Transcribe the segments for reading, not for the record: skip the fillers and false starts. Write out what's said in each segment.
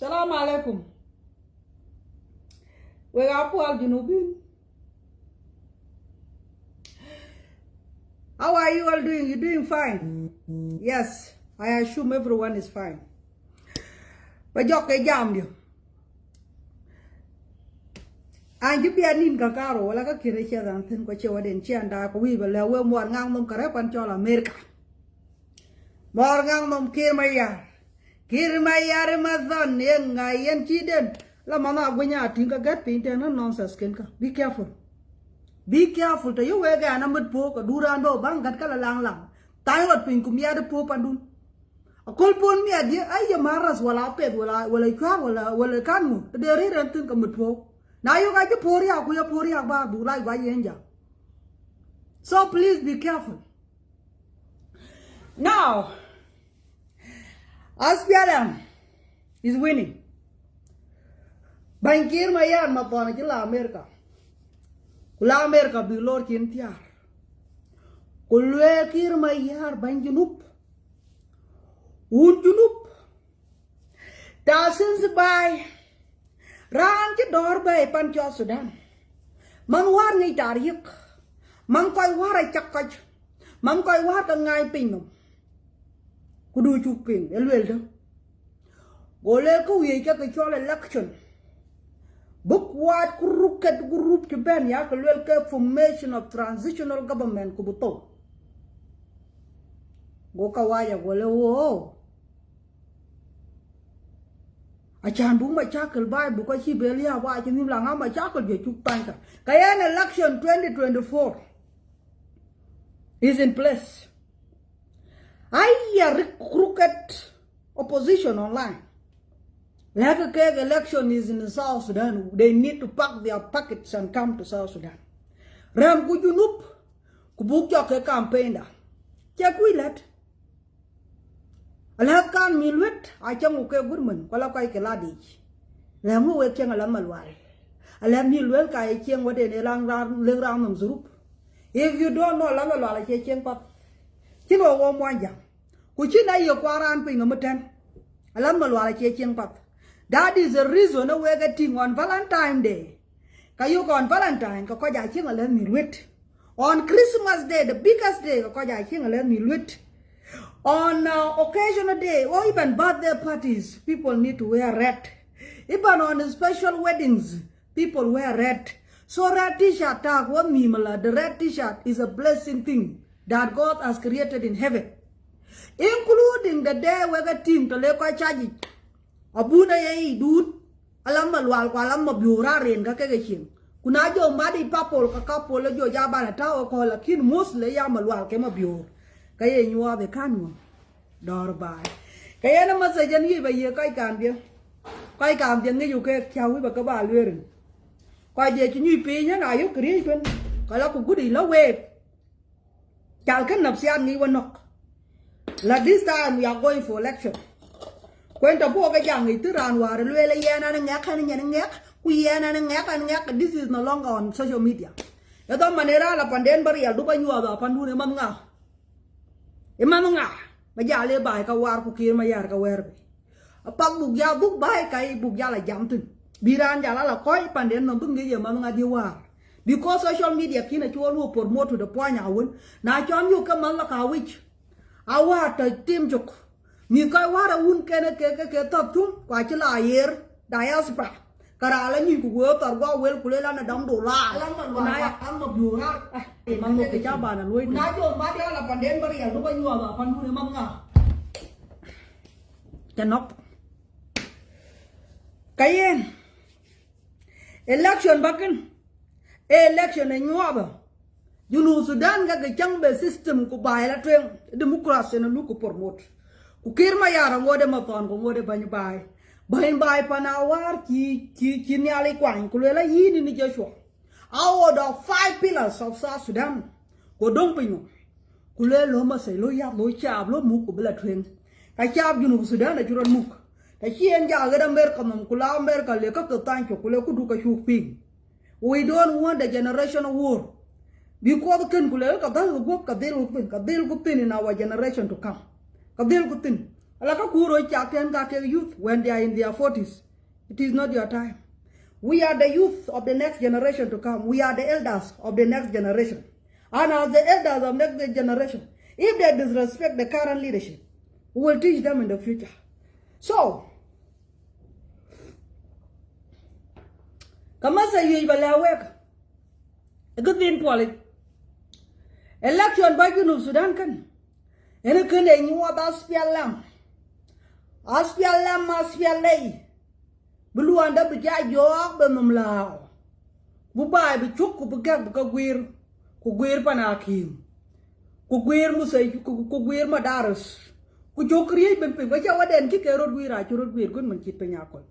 Salam alaikum. We Akuac Junubin. How are you all doing? You doing fine? Yes, I assume everyone is fine. But you okay, jam you. And you be an in Kakaro, like a Kirisha than Tin Cochewa and Chianda, we will let more Nangum Karapanchola America. More Nangum Kirmaya. Kirmaya Ramazan, young I and Chiden. La Mama, when you think I get painted and nonsense, be careful. Be careful to you wear a numbered poke, a durando, bang, that color lang. Time of Pinkumia the Pope and do. A cold pon me a dear, I maras while I paid, while I travel, while I can. The reader and think of the poke. Now you got your poria, we are poria bar, do like by angel. So please be careful. Now, Aspialam is winning. Bankir Mayan Mapanakila America. Kula America be Lord Kintiar. Kulwe Kir Mayar Banjunup. Unjunup. Dozens by Ranch door by Pancho Sudan. Manwar ni Tariq. Mankoi war I chakach. Mankoi war the ngai pinum. Kudu chupin, elweldo. Goleko we take a chola election. Book what crooked group to ban yak a formation of transitional government kubuto. Gokawaya wole. I can't do my chuckle by because he barely have watching him long my chuckle get took tanker. Kayan election 2024 is in place. I hear crooked opposition online. Like a keg election is in South Sudan. They need to pack their packets and come to South Sudan. Ram Kujunup, Kubuk Yoke campaign. Check we let. I'll have can milwit, I can okay goodman, Kalakai Keladi. Lamu waking a lamalwal. I'll have milwell kai king what in a long round zurup. If you don't know lamalwal, I can pop. Kino warm wanja. Kuchina yo quaran ping a mutan. A lamalwal, I can pop. That is the reason we're getting on Valentine's Day. Kayo on Valentine, Kakoja King a let me wit. On Christmas Day, the biggest day, Kakoja King a let me wit. On occasional day, or even birthday parties, people need to wear red. Even on special weddings, people wear red. So red t-shirt tag what mimala, the red t-shirt is a blessing thing that God has created in heaven. Including the day we're getting to Leko Chaji. Abuna ye dude, alam malwal kwa alam mabiura ren ka kegechin. Kunajo madi papol ka kapol jo jabana tao ko la kin musle ya malwal ke mabiur. Kaya nyua be kanu. Dor bai. Kaya na masajan yi ba ye kai kan dia. Kai kan dia ngi yu ke chau ba ka ba luen. Kwa je chi nyi pi nya na yu kri pen. Kala ku gudi la we. Chal kan nap sian ngi wanok. La this time we are going for election. When the book young it around war, Luella and Yak and Yak, we and Yak and Yak, this is no longer on social media. The Manera upon Denbury, I'll do by you upon Manga. Emanga, Majale by Kawar Kuki Mayarka Werby. A pub book ya book by Kai Bugala Jamton. Biran Yala Koi Panden no Bungi Manga Diwar. Because social media can at you pour more to the point I would. Now John you come on like a witch. I want a team joke. Mi kai wara un kene ke top tum kwa chila ayer diaspora karala ni ku go tar go wel kulela na dam do la na ya am ma biura mang no ke cha ba na lui na jo ma dia la panden bari ya lu ba nyu ba pan hu mam nga chanok kayen election baken election e nyu ba Junu Sudan ga ke chang be system ku ba la tren democracy na lu ku promote Ukir Mayara ngode mapon ko ngode banyubay. Bahin-bay panawar ki nyali kwang kulela yini ni Joshua. Our the 5 pillars of South Sudan. Ko dong pinyo. Kulelo masay lo yap lo chab lo muk ko bela tren. Ka chab Junu Sudan na juran muk. Ta chien ja ga America mam kula America le ka tancho kule ku du ka chuk ping. We don't want a generational war. Because ken kule ka dal go ka del ku pin in our generation to come. Kabel kutin Alaka kuro chakten ka take youth when they are in their 40s. It is not your time. We are the youth of the next generation to come. We are the elders of the next generation. And as the elders of the next generation, if they disrespect the current leadership, we will teach them in the future. So, kama sa yu ibala wek, a good thing politic. Election by Junub Sudan kan, and a can you what aspialam aspialay. Bulu anda bija yok benumlao. Bubai bichuk ku begak ku guir panakim. Ku guir musay ku guir madaras. Ku jokri ben pe baja waden ki ke road guira chu road guir gun man kit penyakol.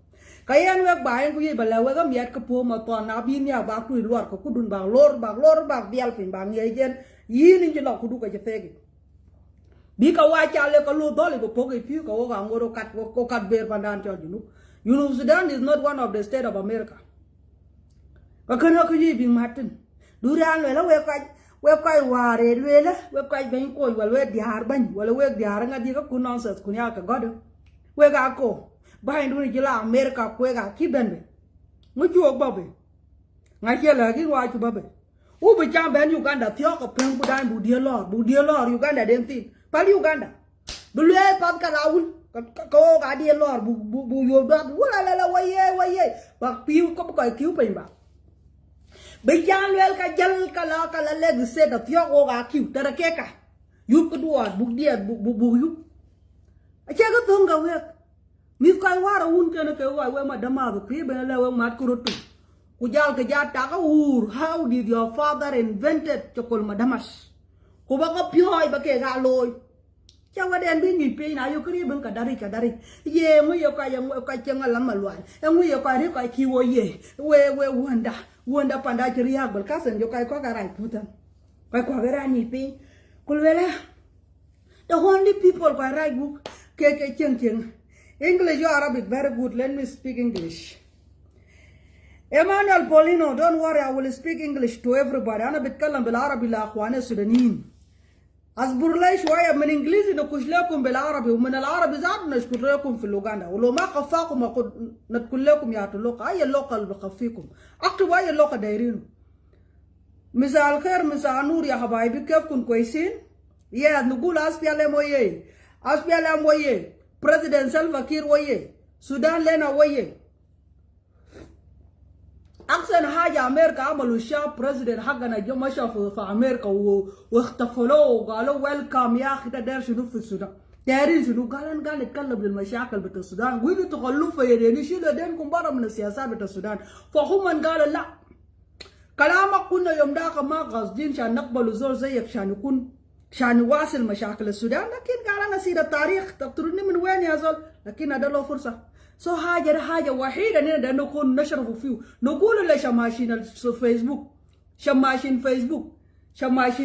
Kayan wek baen ku ye bala wek miat ke po ma ton na bin ya ba ku luar ko kudun bang lor bang bial pin bang yejen yin in jelo kudu ka jefegi. Bi ka wa chale ka lu dole ko poge piu ka wo ga ngoro kat ko kat ber pandan cho junu. Junub Sudan is not one of the state of America. Kakana kuyi bing Martin. Duran wela we kai ware wela we kai ben ko wal we diar ban wala we diar ngadi ka kun nonsense kun ya ka godo. We ga ko bain du ni jila America ko ga ki benbe. Mu ju ogbabe. Nga chela gi wa ju babe. U be jam ben Uganda thio ka pen bu dan bu die lor Uganda den tin. Pal Uganda. Dulwe pat ka lawul. Ko ga die lor bu yo da wala la waye ba piu ko ko kiu pe ba be jan wel ka jal kala leg se da thio ko ga kiu tara ke ka yu ko duar bu die bu yu a che ga thonga we mi ka wara un ke na ke wa we ma dama bu pe be la we mat ko rotu ku jal ka ja ta ka how did your father invented chokol madamas ko ba ka pioi ba ke ga loy Chawa den bi ni pe na yo kri ben kadari ye mu yo ka chenga la malwan mu yo ka ri ka ki wo ye we wanda panda chiri ya bal kasen yo ka ko ga rai putan ka ko ga ni pe kulwela the only people ka rai book ke cheng English or Arabic very good. Let me speak English. Emmanuel Polino, don't worry, I will speak English to everybody. أنا بتكلم بالعربي لأخواني السودانيين. أصبر لي شوية من إنجليزي نكش لكم بالعربي ومن العربي زاد نشكر لكم في لوغندا ولو ما خفاكم نقول لكم يا اللغة أي اللغة اللي بخفيكم اكتبوا أي اللغة دايرينه. مساء الخير مساء النور يا حبايبي كيفكم كويسين؟ يا نقول أسبيالهم ويه أسبيالهم ويه بريزيدنت سلفا كير ويه سودان لنا ويه أحسن حاجة أمريكا عملوا الشاب بريزيدنت حقنا جو مشى في أمريكا واختفلوا وقالوا ويلكم يا أخي ده شنو في السودان دايرين شنو قال نتكلم بالمشاكل بتاع السودان وينو تخلوا في يدين شيلوا يدينكم برا من السياسات بتاع السودان فهم قالوا لا كلامك كنا يوم داك ما قاصدين عشان نقبلوا زول زيك عشان نواصل مشاكل السودان لكن قال أنا سيد التاريخ تقتلوني من وين يا زول لكن هذا له فرصة سو حاجة وحيدة إننا نكون نشرف فيه نقول له شماشين الفيسبوك شماشين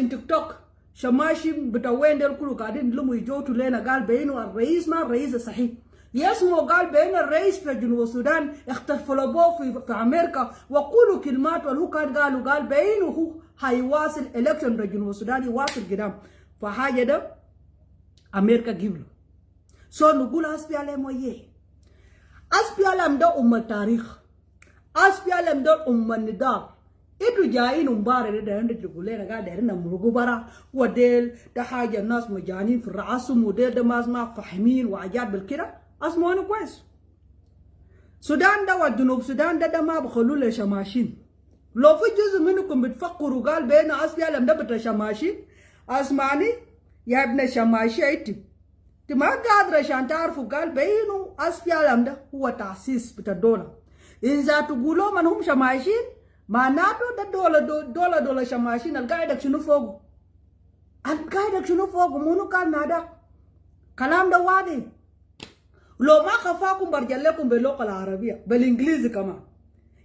تيك توك شماشين بتوين دل كله قاعدين لمو يجوتوا لنا قال بينه الرئيس ما الرئيس صحيح يسمو قال بين الرئيس في جنوب السودان اختفلوا به في أمريكا وقولوا كلمات والهو كان قال بينه هو هيواصل إلكشن في جنوب السودان يواصل قدام فحاجة ده أمريكا جيبله سو نقول أسبي عليه مويه أسبيالهم ده التاريخ أسبيالهم ده النضال إدو جايين مبارد ده عندك تقولين قاعد دارنا مرقو برا وديل ده حاجة الناس مجانين في الرعاسم وديل ده ما فاهمين وعجاد بالكده أسمعونه كويس السودان ده والجنوب السودان ده ما بخلوا له شماشين لو في جزء منكم بتفكروا قال بين أسبيالهم ده بتاع شماشين أسمعني يا ابن شماشي ما قادر عشان تعرفوا قال بينه أسبيالهم ده هو تأسيس بتاع الدولة إذا تقولوا من هم شماشين معناته ده دولة شماشين القاعدة شنو فوق منو كان نادا كلام ده واضح لو ما خفاكم برجع لكم باللغة العربية بالإنجليزي كمان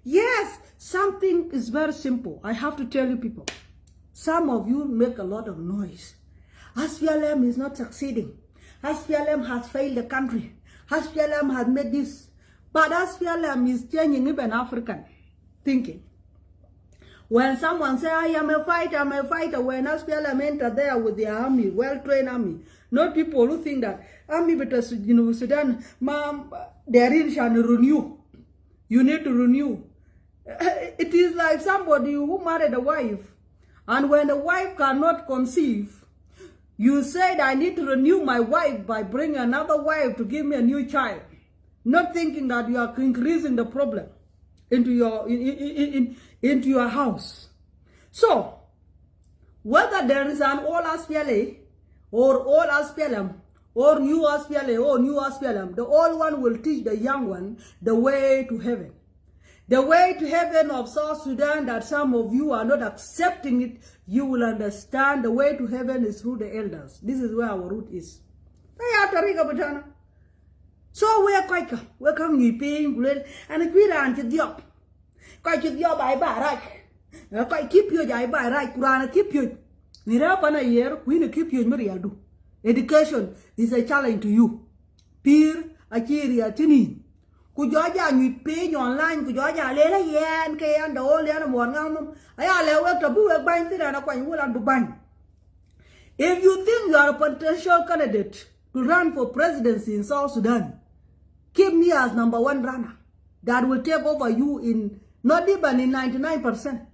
yes something is very simple I have to tell you people some of you make a lot of noise SPLM is not succeeding SPLM has failed the country. SPLM has made this. But SPLM is changing even African thinking. When someone say, I am a fighter, when SPLM enter there with their army, well-trained army, not people who think that army better, Sudan, ma'am, their in shall renew. You need to renew. It is like somebody who married a wife, and when the wife cannot conceive, you said, I need to renew my wife by bringing another wife to give me a new child, not thinking that you are increasing the problem into into your house. So, whether there is an old SPLA or old SPLM or new SPLA or new SPLM, the old one will teach the young one the way to heaven. The way to heaven of South Sudan that some of you are not accepting it, you will understand the way to heaven is through the elders. This is where our root is. So we are quite, we are coming paying, and we are anti diop. Quite your by right. Quite keep your by right, Kurana keep you. Nirapana year, we keep you in Mariadu. Education is a challenge to you. Peer, Achiria, Tini. Kujoja you pay online, Kujoja, Lela Yan, Kayan, the old Yanam, I work to do a bind and a quite will and bind. If you think you are a potential candidate to run for presidency in South Sudan, keep me as #1 runner that will take over you in not even in 99%.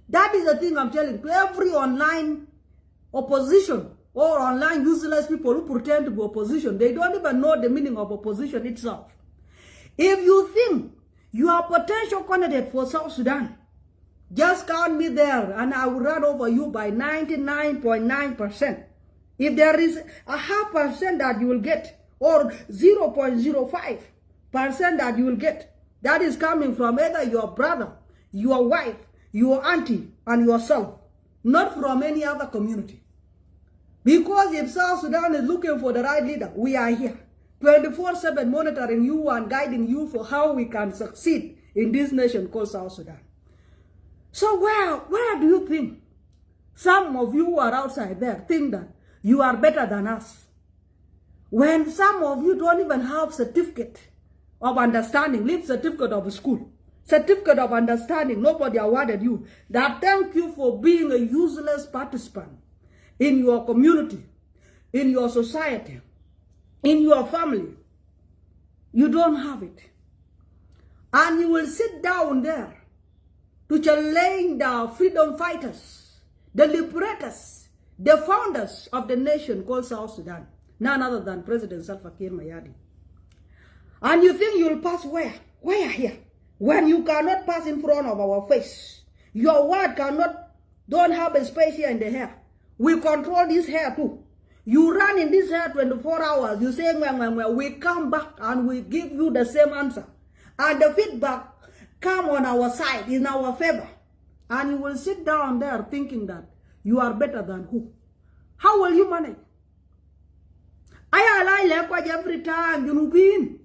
That is the thing I'm telling to every online opposition or online useless people who pretend to be opposition. They don't even know the meaning of opposition itself. If you think you are a potential candidate for South Sudan, just count me there and I will run over you by 99.9%. If there is a 0.5% that you will get, or 0.05% that you will get, that is coming from either your brother, your wife, your auntie, and yourself, not from any other community. Because if South Sudan is looking for the right leader, we are here, 24/7 monitoring you and guiding you for how we can succeed in this nation called South Sudan. So where do you think some of you who are outside there think that you are better than us? When some of you don't even have certificate of understanding, leave certificate of school, certificate of understanding, nobody awarded you, that thank you for being a useless participant in your community, in your society, in your family. You don't have it. And you will sit down there to challenge the freedom fighters, the liberators, the founders of the nation called South Sudan, none other than President Salva Kiir Mayadi. And you think you will pass where? Where here? When you cannot pass in front of our face. Your word don't have a space here in the hair. We control this hair too. You run in this hair 24 hours. You say, we come back and we give you the same answer. And the feedback come on our side, in our favor. And you will sit down there thinking that you are better than who? How will you manage? I like every time you been.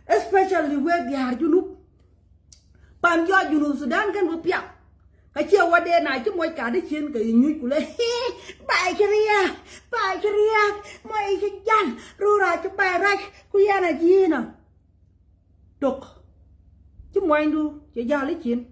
Especially where they are, Pan yo Sudan can be pia. I hear what they na chum white card chin ka inu kule. Bye Korea, my yan, Rura to buy right, Kuyana Gina. Tok. Chum windu, Jali chin.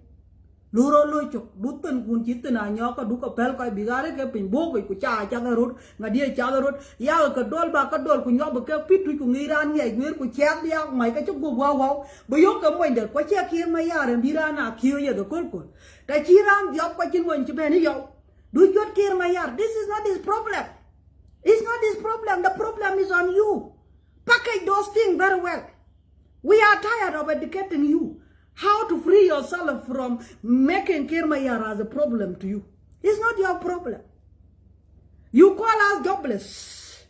Luro locho, Luton Kunchitana, Yoka, Duka Pelka, Bigare, Capin Bogo, Kucha, Chagarut, Nadia Chagarut, Yaka Dol Bacadol, Kunyoka, Pitu, Kungiran, Yagur, Kuchia, my Kachubu Wow, Boyoka Wender, Quacha Kir Mayar and Birana, Kiria the Kulkul. Tachiram, Yokakin went to Benio. Do you care Mayar? This is not his problem. It's not his problem. The problem is on you. Package those things very well. We are tired of educating you. How to free yourself from making Kirmayar as a problem to you. It's not your problem. You call us jobless.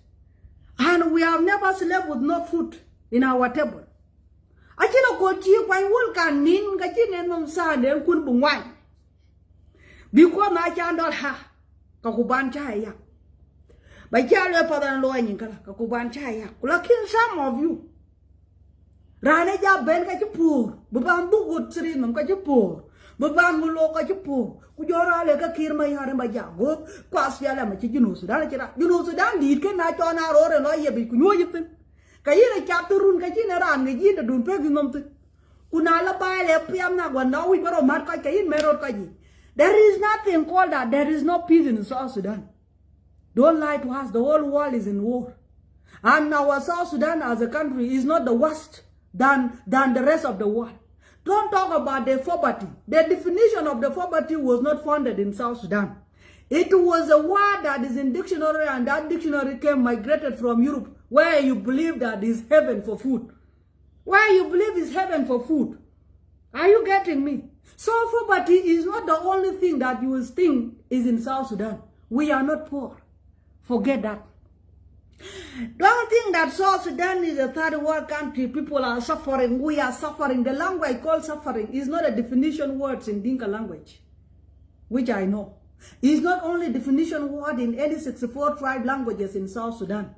And we have never slept with no food in our table. Achino kochi kwa wulkan nin kachine nom sande kun bungwan. Because na chandol ha kakuban chaya. By chale padan loaning kakuban chaya. Kulakin some of you. Rane ja ben ka chupur, beban bu utri nom ka chupur, beban mulo ka chupur. Kujora le ka Kir Mayar ba ja go kwas ya la ma chi Junu Sudan chira. Junu Sudan dit ke na cho na ro re no ye bi ku nyo yitin. Ka yire chap turun ka chi na ran ngi ji da dun pe gi nom tu. Kuna la ba le piam na gwa no wi baro mar ka yin merot ka ji. There is nothing called that. There is no peace in South Sudan. Don't lie to us. The whole world is in war. And our South Sudan as a country is not the worst than the rest of the world. Don't talk about the poverty. The definition of the poverty was not founded in South Sudan. It was a word that is in dictionary, and that dictionary came migrated from Europe, where you believe that is heaven for food. Where you believe is heaven for food. Are you getting me? So poverty is not the only thing that you will think is in South Sudan. We are not poor. Forget that. Don't think that South Sudan is a third world country. People are suffering. We are suffering. The language called suffering is not a definition word in Dinka language, which I know. It's not only definition word in any 64 tribe languages in South Sudan.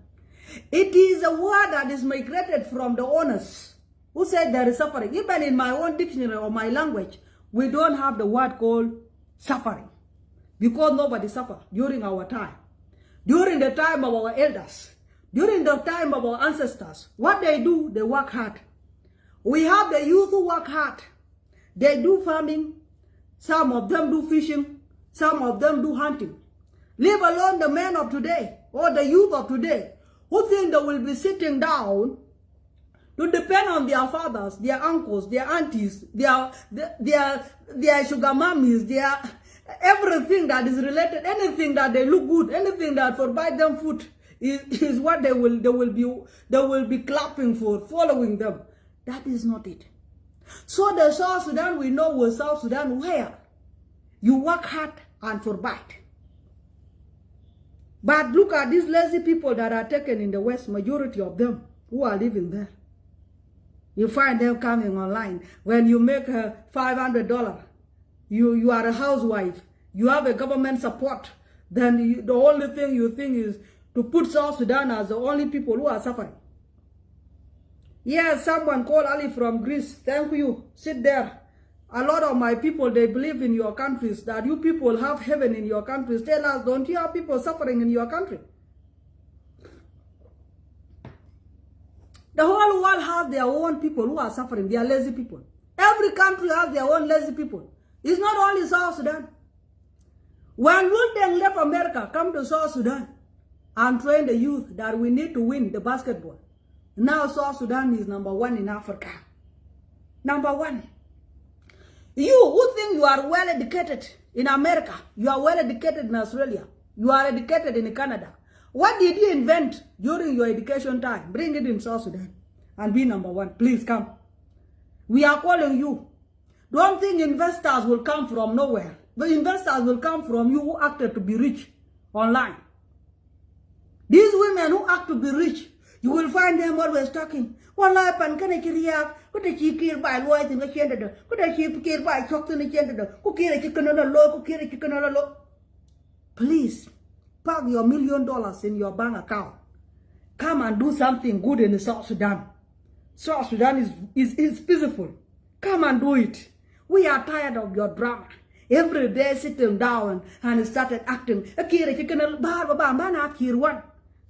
It is a word that is migrated from the owners who said there is suffering. Even in my own dictionary or my language, we don't have the word called suffering because nobody suffered during our time. During the time of our elders, during the time of our ancestors, what they do, they work hard. We have the youth who work hard. They do farming. Some of them do fishing. Some of them do hunting. Leave alone the men of today or the youth of today who think they will be sitting down to depend on their fathers, their uncles, their aunties, their sugar mummies, their everything that is related, anything that they look good, anything that provide them food is what they will be clapping for, following them. That is not it. So the South Sudan we know was South Sudan where you work hard and provide. But look at these lazy people that are taken in the West, majority of them who are living there. You find them coming online. When you make $500, you are a housewife, you have a government support, then the only thing you think is to put South Sudan as the only people who are suffering. Yes, someone called Ali from Greece. Thank you. Sit there. A lot of my people, they believe in your countries, that you people have heaven in your countries. Tell us, don't you have people suffering in your country? The whole world has their own people who are suffering. They are lazy people. Every country has their own lazy people. It's not only South Sudan. When Lundeng left America, come to South Sudan and train the youth that we need to win the basketball. Now South Sudan is #1 in Africa. #1. You who think you are well educated in America, you are well educated in Australia, you are educated in Canada. What did you invent during your education time? Bring it in South Sudan and be #1. Please come. We are calling you. Don't think investors will come from nowhere. The investors will come from you who acted to be rich online. These women who act to be rich, you will find them always talking. Wallahi pan kana kiriya, ko ta ki kir ba loy tin ka chenda do, ko ta ki kir ba chok tin chenda do, ko kire ki kana lo, ko kire ki kana lo. Please park your $1 million in your bank account. Come and do something good in South Sudan. South Sudan is peaceful. Come and do it. We are tired of your drama. Every day sitting down and started acting. Kire ki kana ba na kir one.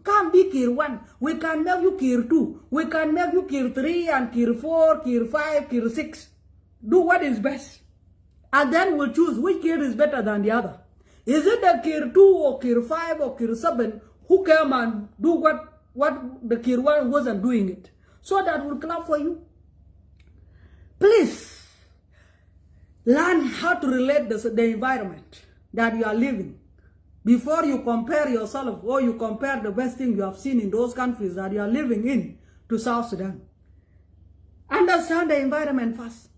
Come be Kir 1. We can make you Kir 2. We can make you Kir 3 and Kir 4, Kir 5, Kir 6. Do what is best. And then we'll choose which Kir is better than the other. Is it the Kir 2 or Kir 5 or Kir 7 who came and do what the Kir 1 wasn't doing it? So that will clap for you. Please, learn how to relate the environment that you are living. Before you compare yourself or you compare the best thing you have seen in those countries that you are living in to South Sudan. Understand the environment first.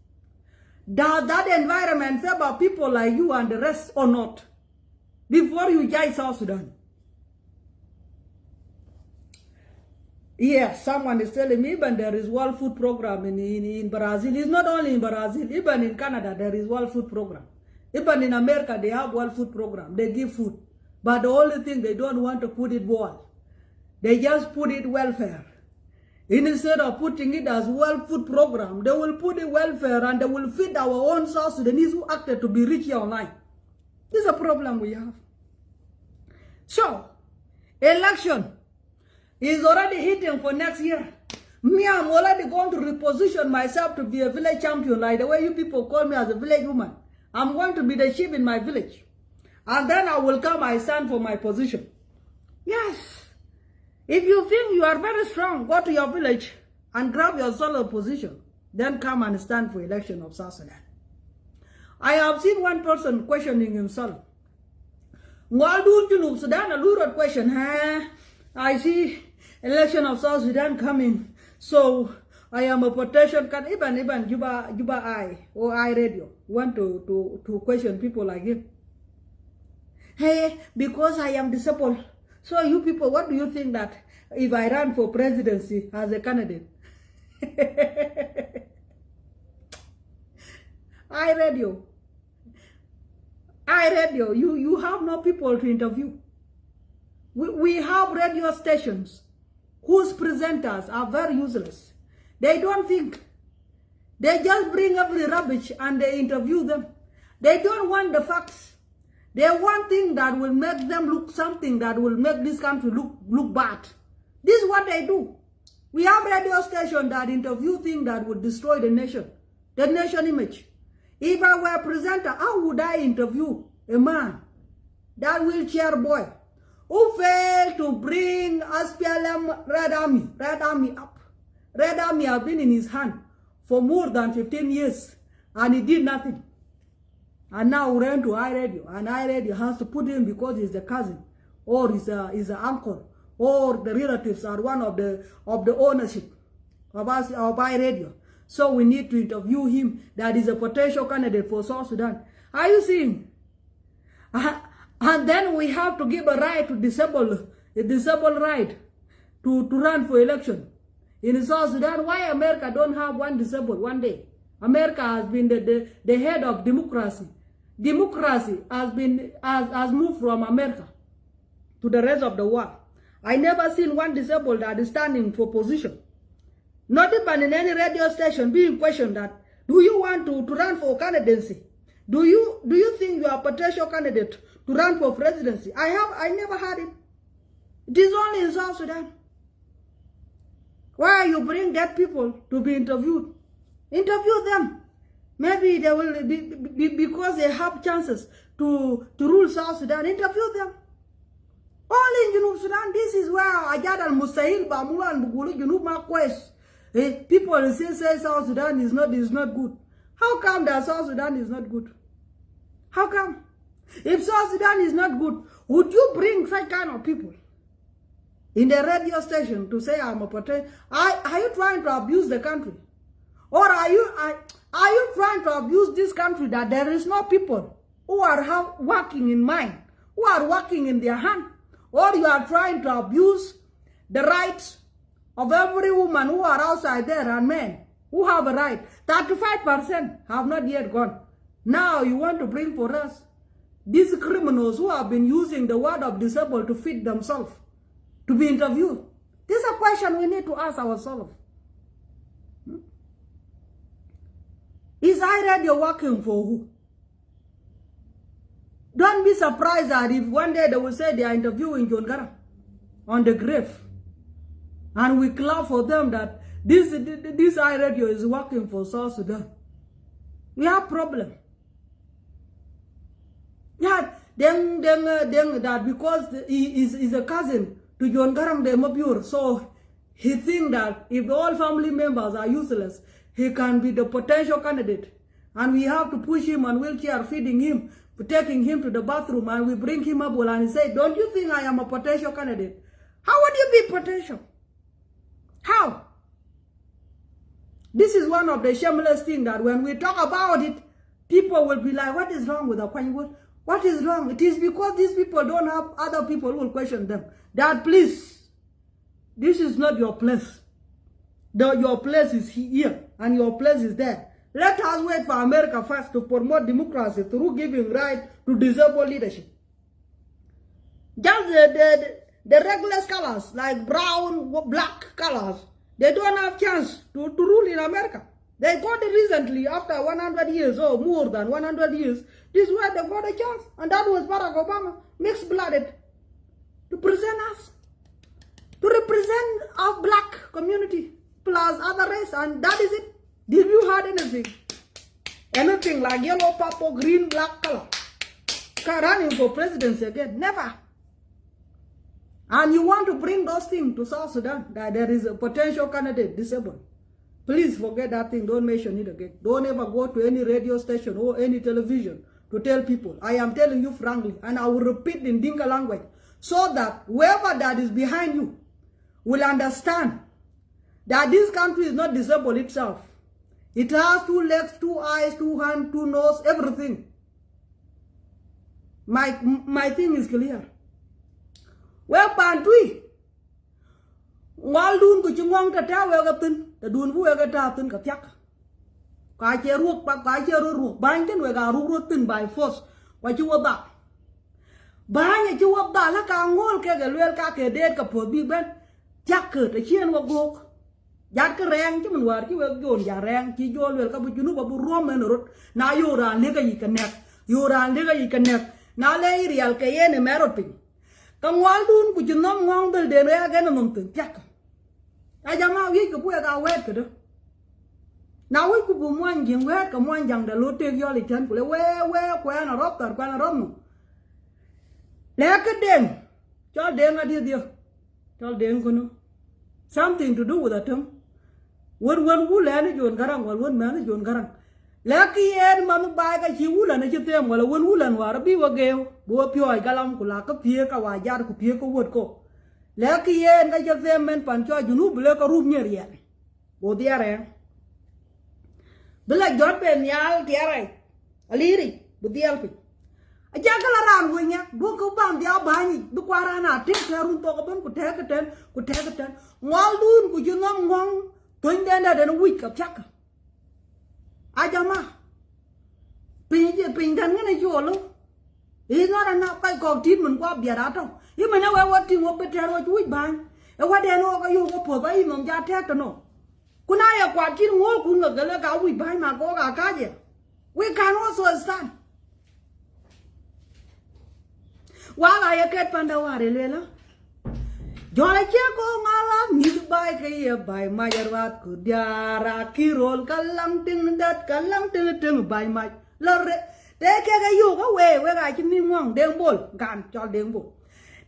Does that environment favor people like you and the rest or not? Before you judge South Sudan. Yes, someone is telling me even there is World Food Program in Brazil. It's not only in Brazil, even in Canada there is World Food Program. Even in America they have World Food Program. They give food. But the only thing they don't want to put it world. They just put it welfare. Instead of putting it as World Food Program, they will put it welfare and they will feed our own South Sudanese who acted to be rich here online. This is a problem we have. So, election is already hitting for next year. Me, I'm already going to reposition myself to be a village champion, like the way you people call me as a village woman. I'm going to be the chief in my village. And then I will come, I stand for my position. Yes. If you think you are very strong, go to your village and grab your solid position. Then come and stand for election of South Sudan. I have seen one person questioning himself. Sudan, a lot of question. I see election of South Sudan coming. So I am a potential can even Juba I or I radio want to question people like him. Hey, because I am disabled. So you people, what do you think that if I run for presidency as a candidate? I radio, you have no people to interview. We have radio stations whose presenters are very useless. They don't think. They just bring every rubbish and they interview them. They don't want the facts. They want things that will make them look something that will make this country look bad. This is what they do. We have radio stations that interview things that would destroy the nation image. If I were a presenter, how would I interview a man, that wheelchair boy, who failed to bring SPLM Red Army up? Red Army have been in his hand for more than 15 years, and he did nothing. And now we ran to iRadio, and iRadio has to put him because he's a cousin, or he's an uncle, or the relatives are one of the ownership of iRadio. So we need to interview him that is a potential candidate for South Sudan. Are you seeing? And then we have to give a right to a disabled right to run for election. In South Sudan, why America don't have one disabled one day? America has been the head of democracy. Democracy has moved from America to the rest of the world. I never seen one disabled that is standing for position. Not even in any radio station being questioned that, do you want to run for candidacy? Do you think you are a potential candidate to run for presidency? I never had it. It is only in South Sudan. Why you bring dead people to be interviewed? Interview them. Maybe they will be because they have chances to rule South Sudan. Interview them. Only in Junub Sudan, this is where Ajad al-Mustahil, Bamula and Bugulu, Junub Marquez. People say South Sudan is not good. How come that South Sudan is not good? How come? If South Sudan is not good, would you bring such kind of people in the radio station to say I'm a potential? Are you trying to abuse the country? Or are you trying to abuse this country that there is no people who are working in mind, who are working in their hand? Or you are trying to abuse the rights of every woman who are outside there and men who have a right? 35% have not yet gone. Now you want to bring for us these criminals who have been using the word of disabled to feed themselves, to be interviewed. This is a question we need to ask ourselves. Is iRadio working for who? Don't be surprised that if one day they will say they are interviewing John Garang on the grave, and we clap for them that this iRadio is working for South Sudan. We have problem. Yeah, then that because he is a cousin to John Garang de Mabur, so he think that if all family members are useless, he can be the potential candidate. And we have to push him on wheelchair, feeding him, taking him to the bathroom, and we bring him up and he say, don't you think I am a potential candidate? How would you be potential? How? This is one of the shameless things that when we talk about it, people will be like, what is wrong with Akuac Wol? What is wrong? It is because these people don't have other people who will question them. That please, this is not your place. Your place is here and your place is there. Let us wait for America first to promote democracy through giving right to disabled leadership. Just the regular colors like brown, black colors, they don't have chance to rule in America. They got it recently after 100 years or more than 100 years. This is where they got a chance. And that was Barack Obama, mixed-blooded, to present us, to represent our black community plus other race. And that is it. Did you heard anything? Anything like yellow, purple, green, black color running for presidency again? Never. And you want to bring those things to South Sudan, that there is a potential candidate disabled. Please forget that thing. Don't mention it again. Don't ever go to any radio station or any television to tell people. I am telling you frankly, and I will repeat in Dinka language, so that whoever that is behind you will understand that this country is not disabled itself. It has 2 legs, 2 eyes, 2 hands, 2 nose, everything. My thing is clear. Well, pantry. While doing the Chungwang Tata, well, the Dun who ever tapped the Katiak. Kaja rook, but Kaja rook, binding with our root by force. What you about? Buying a you up that like a whole keg, a real caca dead capot, be bent. Jacket, a chain of walk. Jack rang, Jim and work, you will go, Yarang, Kijol will come with you, but Roman road. Now you're a nigger you can neck. You're a nigger you can neck. Now lay real Cayenne and Meroping. Come while doing, would you not want the day again among them? Jack. I am out here to put our word. Now we could be one young work and one young the low take your temple. Where, when a rock or when a rum. Like a dem. Tell them I did you. Tell them, something to do with a term. One who landed you on Garang, one manage you on Garang. Lucky and Mamma Baga, she would and you them while one wool and war a beaver gale, go pure galam, kulaka, pieka, wayar, kupieka would go. Lucky and I just them and pancho, you know, black a room near yet. Go there, the like John Pen Yal, Tiara, a lyric, with the Alpi. A jackal around when ya, book upon the Albany, the Quarana, take her room talk about, could take a 10. While doing, could you not want 20 and a week of chaka? Ajama. Ping dan ngene jolo. Is not enough by God team and go be at all. You may know what you want better what you bang. And what they know you go put by him on that take to know. Kunaya quatin wall kunga galaga we buy my goga kaja. We can also stand. While I get Pandawari Lela. Jolly Chako Mala, need by Kaya by my Yarvat, Kudiara, Kirol, Kalantin, that Kalantin by my Lord. They get a yoke away where I can mean one, damn ball, gun, child damn ball.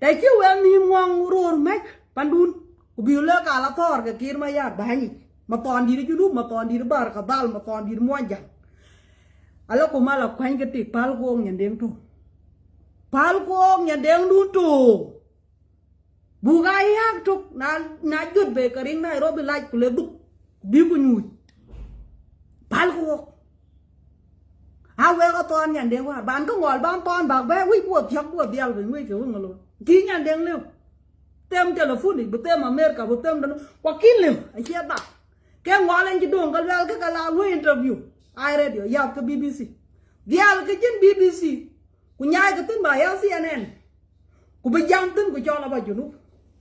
They you will mean one road, make Pandun, who be look a la pork, a kid my yard behind it. Mapon did you do, Mapon did bark, a ball, Mapon did Mwanja. A local mala quankety, Palgong and them too. Palgong and them do too. Bugai yak took not good baker in Nairobi like Kulebuk, Bibu. Palco. How well a ton and they were Banco or Bampon, but where we put Chuck with the Alvin Wake alone. King and then live. Them telephonic, but them America with them. What kill him? I hear that. Came while and you don't go well, interview. I read you, Yak BBC. The Alcajin BBC. When I get in by LCNN. Could be jumping with all about you.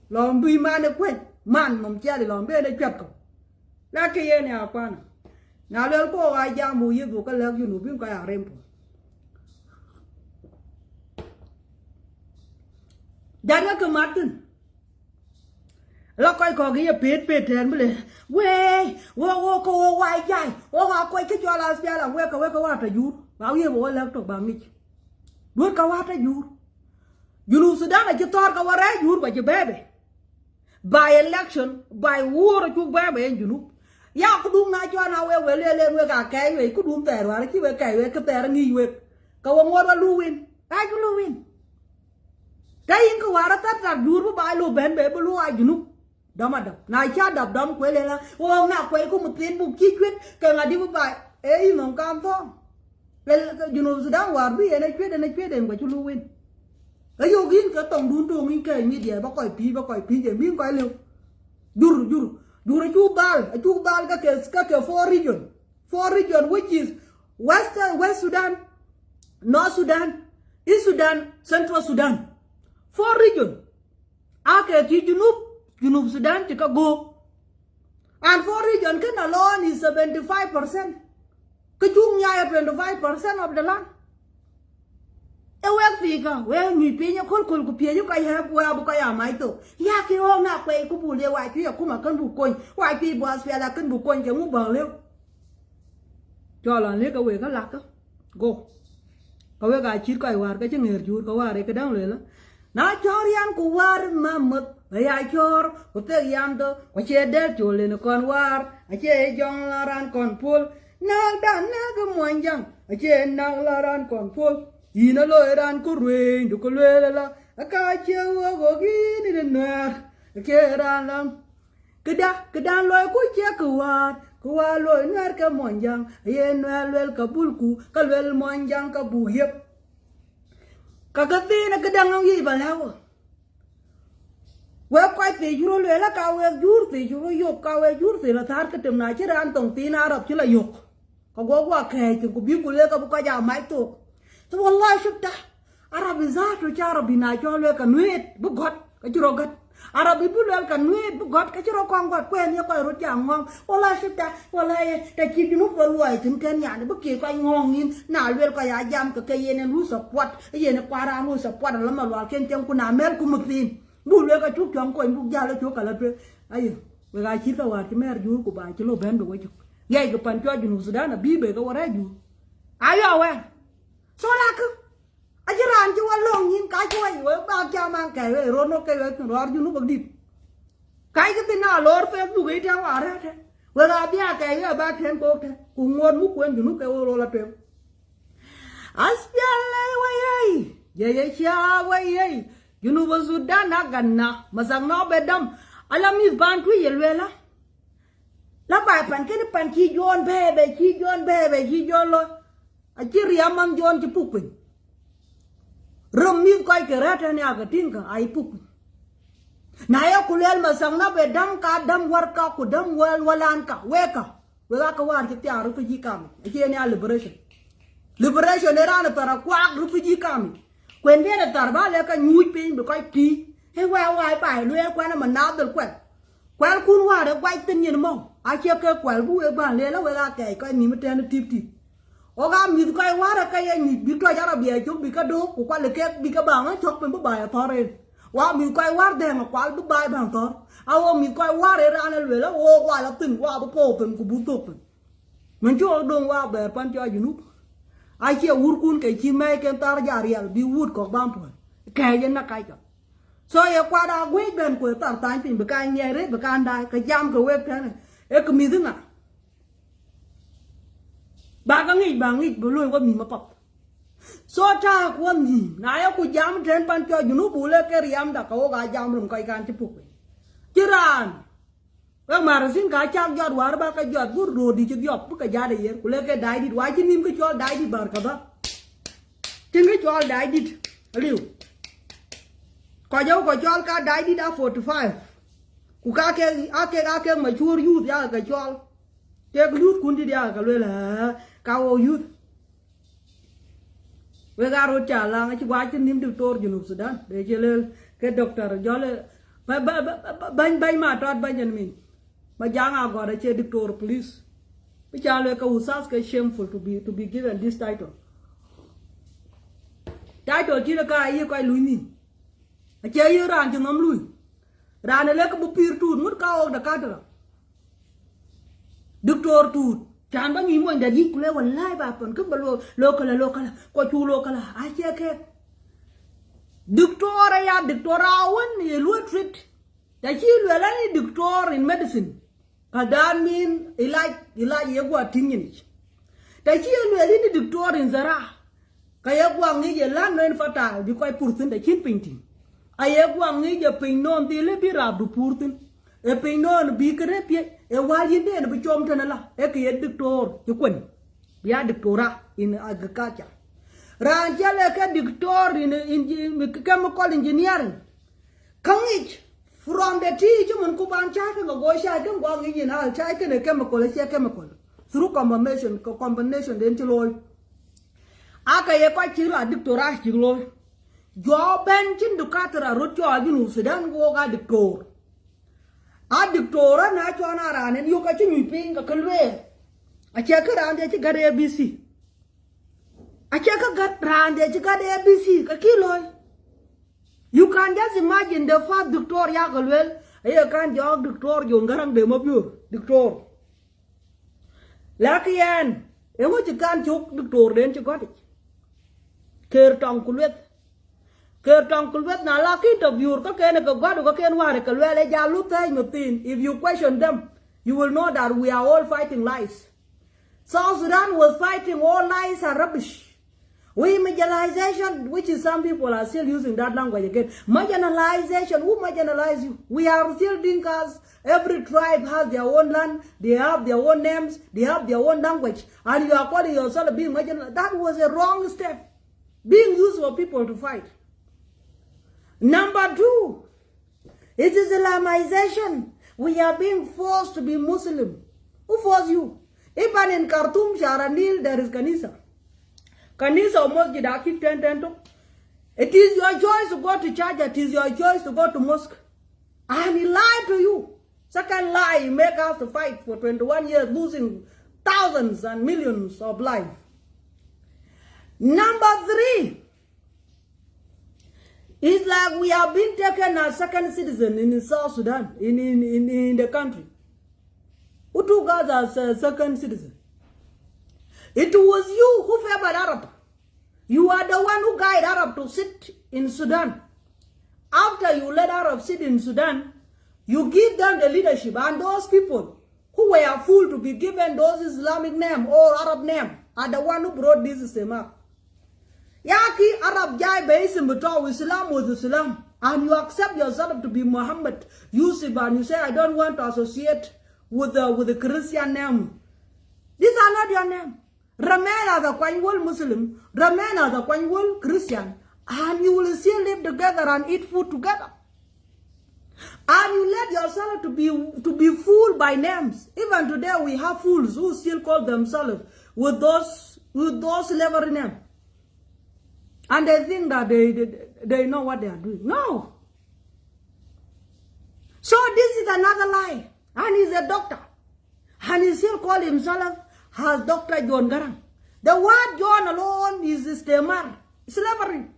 Long be man a quit, man, Mom Charlie long bed a chapel. Lucky any upon. Now they'll go, I jam who you go, love you, no, I ramble. That like a Martin. Look, I call you a pit, and way, walk over white guy, or I'll quite get your last year and work water you. Now you all left about me. Work water you. You lose the damage you talk about you by your baby. By election, by war, you baby, and you know. Ya could do not join our well, we got carry, could do there, while I keep a carry, there and you with. Go on, what will win? I will win. They ain't go out of that, you buy low band, baby, I you know. Dumb. Now, shut up, dumb, quella. Oh, now, quay come with book, keep it, can I do by a non come from? Well, you know, the down war be and I quit and what you will win. Cái yêu kiến cái tổng đun tuồng mình kể như vậy bác coi phí để miếng coi liều dù là chú bal các cái four region which is West Sudan, North Sudan, East Sudan, Central Sudan, 4 region. Cái thì Junub Sudan chỉ có go and 4 region cái nào alone is 75%. Cái chung nhau 25% of the land. Well, figure, well, me pay a cold pay you I have well, Bukaya, my toe. Yaki all not way, Kubu, why you come a can book coin, why people was where I can book coin, can move on live. Jolan, lick away the lacquer. Go. Go away, I cheat, I work, getting here, you go out, take it down, Lilla. na chorian ku war mamut ya chor ku te yando ku che del chole no kon war a che jong laran kon pul na dan na ga monjang a che na laran kon pul ina lo ran ku ruin du ku le la ka che wo go gi ni na ke ran lam keda lo ku che ku war lo nar ka monjang ye no lel ka bulku ka lel monjang ka bu yep kakati na kedang ang yi balaw we kwai te juro le la ka we jur te juro yok ka we jur te la thar ka tem na chira an tong tin arab chila yok ka go wa ke ku bi ku le ka bu ka ja mai to to wallahi shubta arab zatu cha arabi na cho le ka nuet bu got ka juro got arabi bu le ka nuet bu got ka juro kwang got kwen ye ko ro cha ngong wallahi shubta wallahi ta chi nu ko luai tin ken ya ne bu ke ka ngong in na le ka ya jam ka ke ye ne lu support ye ne kwara lu support la ma wa ken chen ku na mel ku mutin bu le ka chuk chong ko bu ja le chu ka la pe ayo we ga chi ka wa ti mer ju ku ba chi lo ben do we chu ye ga pan cho ju nu sudan bi be ka wa ra ju ayo we so la ku ajiran ju wa long yin ka chu we ba cha mang ke we ro no ke we ro ju nu ba dit kai cái tin nào lor fe bu cái thang à thế vừa là bia cái ba thêm cô thế cùng ngon múc quên chúng nó cái ô là tiền aspial lai wai ye cha wai you know was Sudan na ganna masang no bedam alam is ban tu ye lela la bai pan cái pan chi jon be chi jon lo a chi riamam jon chi pupin rum mi kai ke ra ta ne aga tin ka ai pupin na ya kulel masang na be dam ka dam war ka ku dam wal walan ka we ka war ti ya refugee kam ke ne liberation era na para kwa refugee kam kwen de na tar ba le ka nyu pin be kai ti he wa ba le kwa na ma na dal kwa kun wa de kwa tin yin mo a che ke kwa bu e ba le la we ga ke ka ni mate na tip o ga mi kai wa ra ka ye ni bi to ya ra bi e chu bi ka do ku kwa le ke bi ka ba ma chok pen bu ba ya thore wa mi coi war de ma kwal bu bai bang to a wo mi coi war era na le la wo wa la tin wa bu po pen ku bu to pen men cho dong wa be pan cho ju nu ai che ur kun ke chi me ken tar ja rial bi wut ko bam po ke yen na kai ka so ye kwa da gwe ben ko tar tan pin be ka nye re be ka ndai ka jam ko we pe ne e ko mi dinga ba ngi bu lu ko mi ma pop so cha kwam ni na ya ku jam ten pan cho ju nu bu le ke riam da ko ga jam rum kai kan chi pu chiran wa mar sin ka chak jot war ba ka jot gur ro di chi jot bu ka ja de yer ku le ke dai di wa chi nim ke cho dai di bar ka ba tin ke cho dai di liu ko jo ko cho ka dai di da 45 ku ka ke ma chur yu ya ka cho ke yu kun di ya ka le la ka o yu we ga ro cha la chi wa chi nim du tor ju nu sudan de je le ke doctor jo le ba ma tot ba jan min ma jang a go de che doctor please bi cha le ka usas ke shameful to be given this title chi le ka yi ko lui ni a che yi ran ju nom lui ran le ka bu pir tu mut ka o da ka ta doctor tu chan ba ngi mo da di ku le wallahi ba pon ku ba lo kala ko chu lo kala a che ke doctor ya doctor awen ye lu treat da chi lu la ni doctor in medicine ka dan min ilaj ye gwa tingin da chi lu ni doctor in zara ka ye gwa ngi ye lan no fatal bi ko purtin da chin pinting a ye gwa ngi ye pin non ti le bi rab du purtin e pin non bi kre pie e wa yin de na bi chom tan la e ke ye doctor ti kun ya doctora in agriculture ran jale ke doctor in chemical engineering kangich from the tea mun ku ban cha ke go sha ke go ngi na cha ke ne chemical through combination den ti loy aka ye ko chi la doctora chi loy jo ben chin dukatra ro cho gi nu sudan go ga doctor a doctora na cho na ran ne yo ka chi nyu pin ka kalwe a che ka ran de chi ga abc a che ka ga ran de chi ga abc ka kiloy you can just imagine the first doctor ya galwel ay kan jo doctor yo ngarang de mo pure doctor lakian e mo chi kan chuk doctor den chi got ker tong kulwet If you question them, you will know that we are all fighting lies. South Sudan was fighting all lies and rubbish. We marginalization, which is some people are still using that language again. Marginalization, who marginalize you? We are still Dinkas. Every tribe has their own land. They have their own names. They have their own language. And you are calling yourself being marginalized. That was a wrong step. Being used for people to fight. Number 2, it is Islamization. We are being forced to be Muslim. Who forced you? Even in Khartoum, Sharanil, there is Kanisa. Kanisa almost did a kick 10. It is your choice to go to church. It is your choice to go to mosque. And he lied to you. Second lie, he make us to fight for 21 years, losing thousands and millions of lives. Number 3, it's like we have been taken as second citizen in South Sudan, in the country. Who took us as a second citizen? It was you who favored Arab. You are the one who guided Arab to sit in Sudan. After you let Arab sit in Sudan, you give them the leadership, and those people who were fooled to be given those Islamic name or Arab name are the one who brought this system up. Yaki Arab jai beisim betaw Islam was Islam, and you accept yourself to be Muhammad Yusuf, and you say, I don't want to associate with the Christian name. These are not your name. Remain as a Akuac Wol Muslim, remain as a Akuac Wol Christian, and you will still live together and eat food together. And you let yourself to be fooled by names. Even today we have fools who still call themselves with those slavery names. And they think that they know what they are doing. No. So this is another lie. And he's a doctor. And he still calls himself as Dr. John Garang. The word John alone is istemar, slavery.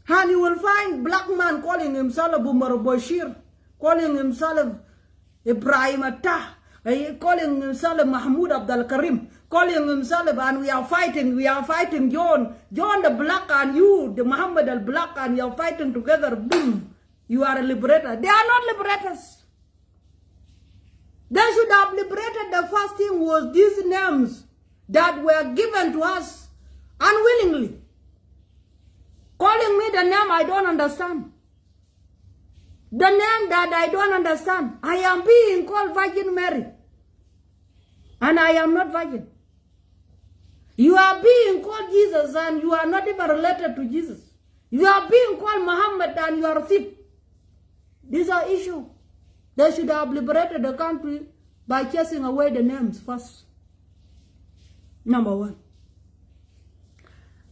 And you will find black man calling himself Bumar Bashir, calling himself Ibrahim Attah, calling himself Mahmoud Abdul Karim, calling himself, and we are fighting John the black, and you, the Muhammad al black, and you are fighting together. Boom, you are a liberator. They are not liberators. They should have liberated. The first thing was these names that were given to us unwillingly. Calling me the name I don't understand. The name that I don't understand. I am being called Virgin Mary. And I am not virgin. You are being called Jesus, and you are not even related to Jesus. You are being called Muhammad, and you are a thief. These are issues. They should have liberated the country by chasing away the names first. Number 1.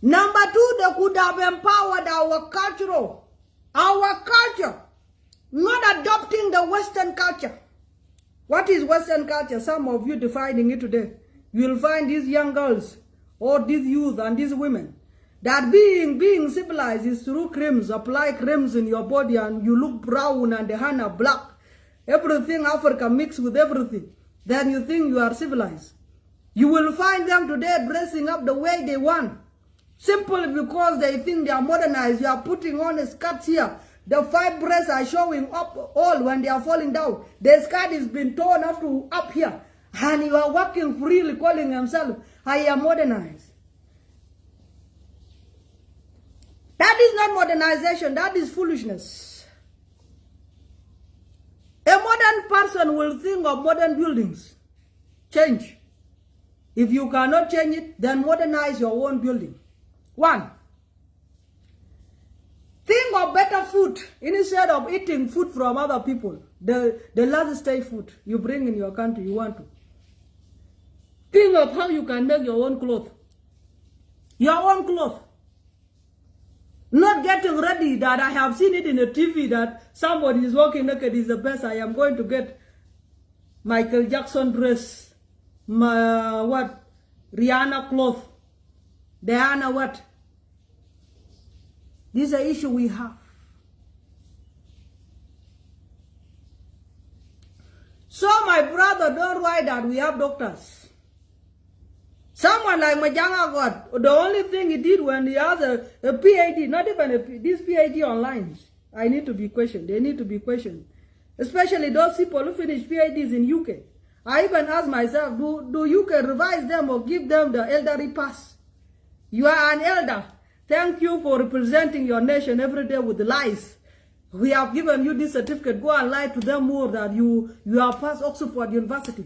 Number 2, they could have empowered our culture, not adopting the Western culture. What is Western culture? Some of you defining it today. You will find these young girls, or these youth and these women, that being civilized is through creams. Apply creams in your body and you look brown and the hand are black. Everything Africa mixed with everything. Then you think you are civilized. You will find them today dressing up the way they want. Simply because they think they are modernized. You are putting on a skirt here. The 5 breasts are showing up all when they are falling down. The skirt is being torn up here. And you are walking freely, calling yourself, I am modernized. That is not modernization. That is foolishness. A modern person will think of modern buildings. Change. If you cannot change it, then modernize your own building. 1. Think of better food instead of eating food from other people. The last stage food you bring in your country, you want to. Think of how you can make your own clothes. Your own clothes. Not getting ready that I have seen it in a TV that somebody is walking naked is the best. I am going to get Michael Jackson dress, Rihanna cloth, Diana what? This is an issue we have. So my brother, don't write that we have doctors. Someone like Majanga got, the only thing he did when he has a PhD, not even this PhD online, I need to be questioned. They need to be questioned. Especially those people who finish PhDs in UK. I even ask myself, do UK revise them or give them the elderly pass? You are an elder. Thank you for representing your nation every day with lies. We have given you this certificate. Go and lie to them more that you have passed Oxford University.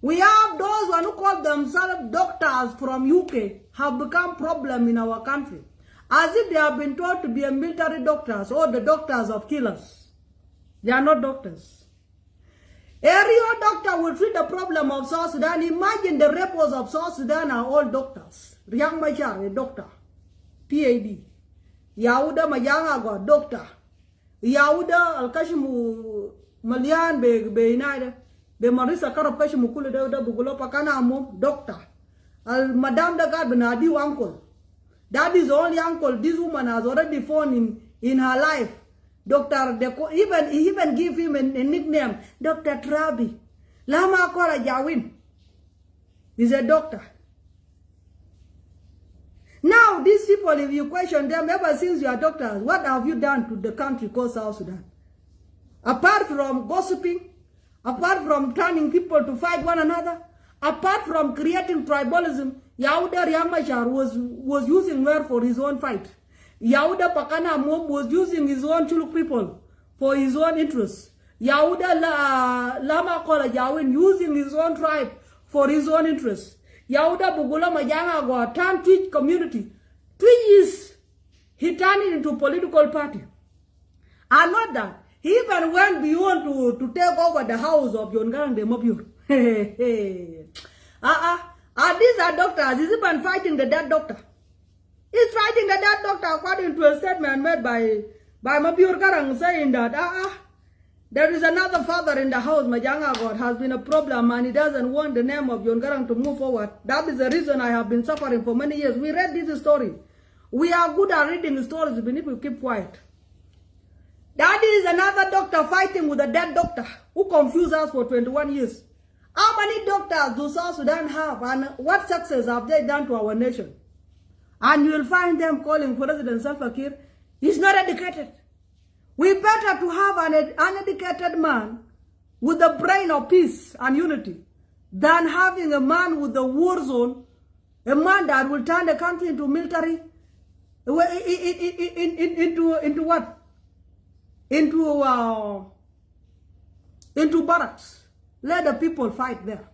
We have those who call themselves doctors from UK have become problem in our country. As if they have been taught to be a military doctors or the doctors of killers. They are not doctors. A real doctor will treat the problem of South Sudan. Imagine the rappers of South Sudan are all doctors. Riang Machar, a doctor. PhD. Yahuda Mayanga got doctor. Yahuda Al-Kashimu Malian be United. Be Marisa Karab Kashimu Kule de Bugulo Pakana Mom, doctor. Madame the God Benadi uncle. That is the only uncle this woman has already found in her life. Doctor, he even give him a nickname, Dr. Trabi. Lama Kola Jawin. He's a doctor. Now, these people, if you question them, ever since you are doctors, what have you done to the country called South Sudan? Apart from gossiping, apart from turning people to fight one another, apart from creating tribalism, Yahuda Riamashar was using Nuer for his own fight. Yahuda Pakana Mom was using his own Chuluk people for his own interests. Yahuda Lama Kola Yawin using his own tribe for his own interests. Yahuda Bugula Majanga turned Twitch community. Twitch is, he turned it into a political party. And not that, he even went beyond to take over the house of Yongarang de Mobur. These are doctors. Is even fighting the dead doctor. He's fighting the dead doctor according to a statement made by Mabur Garang saying that there is another father in the house, Majanga God, has been a problem and he doesn't want the name of Yongarang to move forward. That is the reason I have been suffering for many years. We read this story. We are good at reading stories even if we keep quiet. That is another doctor fighting with a dead doctor who confused us for 21 years. How many doctors do South Sudan have and what success have they done to our nation? And you will find them calling President Salva Kiir, he's not educated. We better to have an uneducated man with the brain of peace and unity than having a man with the war zone, a man that will turn the country into military, into what? Into barracks. Let the people fight there.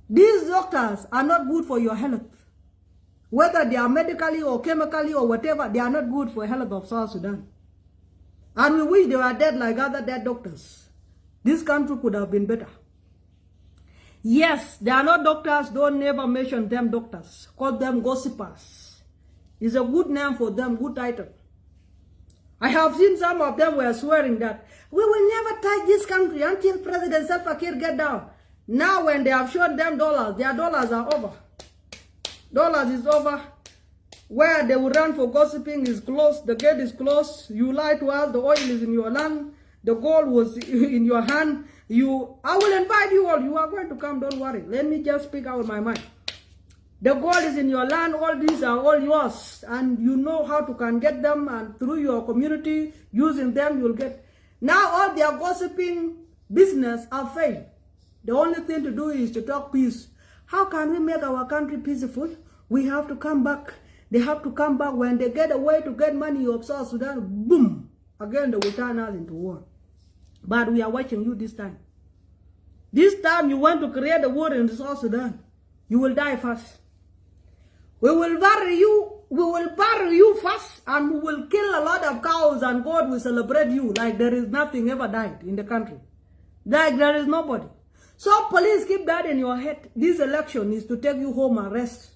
These doctors are not good for your health. Whether they are medically or chemically or whatever, they are not good for the health of South Sudan. And we wish they were dead like other dead doctors. This country could have been better. Yes, they are not doctors. Don't never mention them doctors. Call them gossipers. It's a good name for them, good title. I have seen some of them were swearing that we will never touch this country until President Salva Kiir get down. Now when they have shown them dollars, their dollars are over. Dollars is over. Where they will run for gossiping is closed. The gate is closed. You lie to us. The oil is in your land. The gold was in your hand. I will invite you all. You are going to come. Don't worry. Let me just speak out my mind. The gold is in your land. All these are all yours. And you know how to can get them. And through your community, using them, you'll get. Now all their gossiping business are failed. The only thing to do is to talk peace. How can we make our country peaceful? We have to come back. They have to come back. When they get a way to get money of South Sudan, boom, again they will turn us into war. But we are watching you this time. This time you want to create a war in South Sudan. You will die first. We will bury you first, and we will kill a lot of cows, and God will celebrate you like there is nothing ever died in the country. Like there is nobody. So please keep that in your head. This election is to take you home and rest.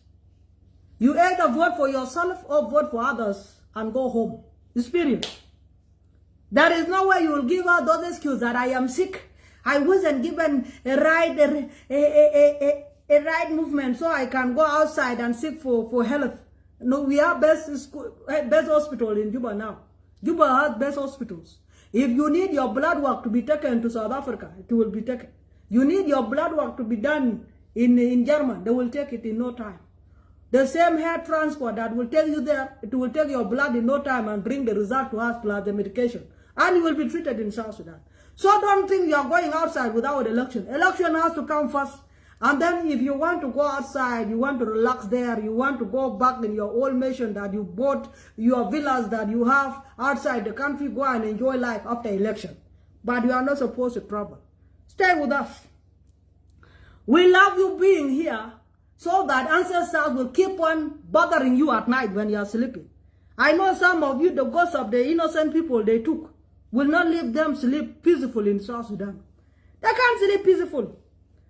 You either vote for yourself or vote for others and go home. It's period. There is no way you will give out those excuses that I am sick. I wasn't given a right movement so I can go outside and seek for health. No, we have best hospital in Juba now. Juba has best hospitals. If you need your blood work to be taken to South Africa, it will be taken. You need your blood work to be done in German, they will take it in no time. The same hair transport that will take you there, it will take your blood in no time and bring the result to us plus the medication. And you will be treated in South Sudan. So don't think you are going outside without election. Election has to come first. And then if you want to go outside, you want to relax there, you want to go back in your old mansion that you bought, your villas that you have outside the country, go and enjoy life after election. But you are not supposed to travel. Stay with us. We love you being here so that ancestors will keep on bothering you at night when you are sleeping. I know some of you, the ghosts of the innocent people they took, will not leave them sleep peacefully in South Sudan. They can't sleep peaceful.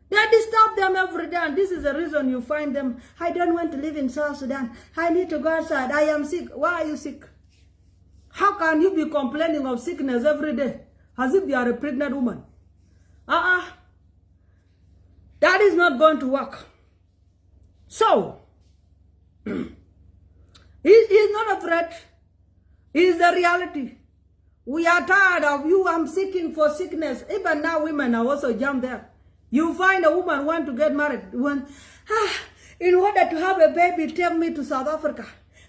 They disturb them every day, and this is the reason you find them. I don't want to live in South Sudan. I need to go outside. I am sick. Why are you sick? How can you be complaining of sickness every day as if you are a pregnant woman? That is not going to work. So, it's not a threat. It's the reality. We are tired of you. I'm seeking for sickness. Even now, women are also jammed there. You find a woman want to get married. In order to have a baby, take me to South Africa.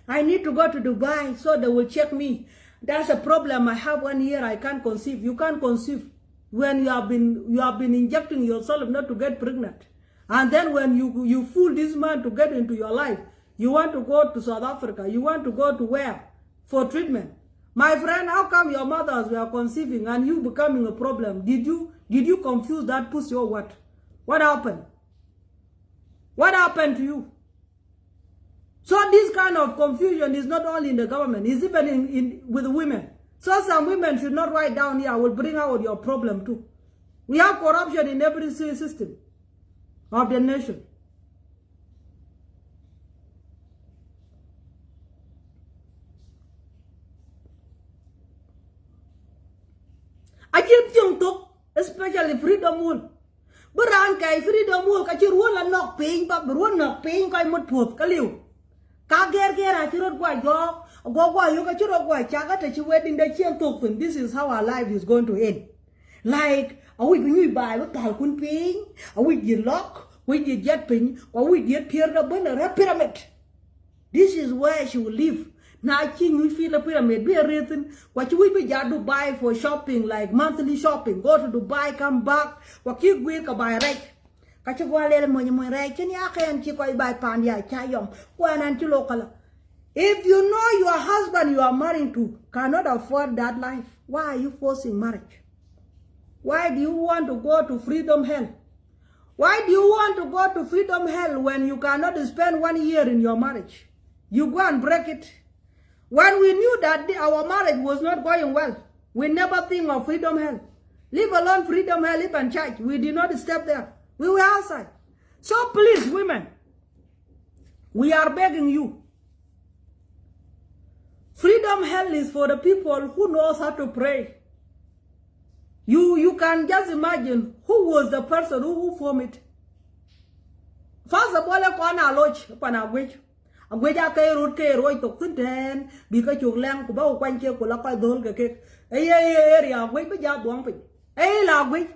I need to go to Dubai so they will check me. That's a problem. I have 1 year. I can't conceive. You can't conceive when you have been injecting yourself not to get pregnant. And then when you fool this man to get into your life, you want to go to South Africa. You want to go to where? For treatment. My friend, how come your mothers were conceiving and you becoming a problem? Did you confuse that pussy or what? What happened? What happened to you? So this kind of confusion is not only in the government, it's even with women. So some women should not write down here, I will bring out your problem too. We have corruption in every system of the nation. I keep young especially Freedom Wol. But I can't Freedom Wol, because you will not paying, but you not paying, I would put Kaliu. This is how our life is going to end. Like, are we going to buy what Tal Kun paying? Are we get lock? We get jet ping? Or we get Pierre the Bunner pyramid? This is where she will live. Now, we feel a pyramid, be a reason. What you will be to buy for shopping, like monthly shopping. Go to Dubai, come back. What you will buy right. If you know your husband you are married to cannot afford that life, why are you forcing marriage? Why do you want to go to freedom hell? Why do you want to go to freedom hell when you cannot spend 1 year in your marriage? You go and break it. When we knew that our marriage was not going well, we never think of freedom hell. Leave alone freedom hell, live and church. We did not step there. We were outside. So please, women, we are begging you. Freedom hell is for the people who knows how to pray. You can just imagine who was the person who formed it. First of all, I lodge upon a witch. A witch I road roy to Quinten because you lang to bow quanh here của cái đồn cái area wait bây giờ buông pin. Là witch.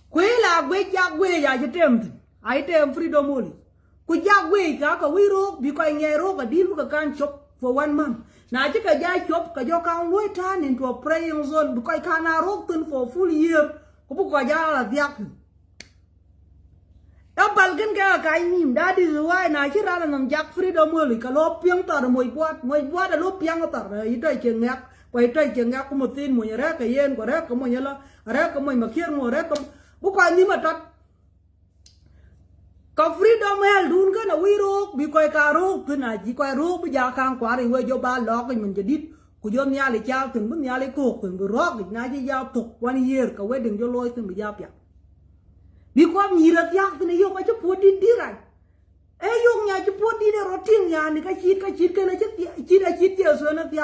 Quê là quê gia quê ya I tem Freedom Wol. Quê gia quê cả we rock because nghe rock a deal with can chop for 1 month. Now just a guy chop cause you can turn into a praying zone because I can't rock for full year. Kupuka ya diak. That is why na chỉ ra là ngầm giặc Freedom Wol cả lốp piang tờ mùi quát là lốp piang tờ ý trời chừng ngạc quay trời chừng ngạc có một tin mùi rác cái yên của rác có mùi là rác có mùi mà khiêng mùi rác có bố coi như mà trật có Freedom Hell đun cái nào quy rốt bị coi cả rốt cái này chỉ coi rốt bây giờ khang quá thì quay vô ba lọ cái mình chỉ đít của dân nhà lại trao từng bước nhà lại cuộc từng bữa rót cái này chỉ giao tục 1 year cả quay đừng cho lôi từng bị giao bẹt vìความnhiều là giặc thì nhiều cái chút đi đi rồi dùng nhà chút đi để rót tiền nhà này cái chít cái này chít tiêu số nó tiêu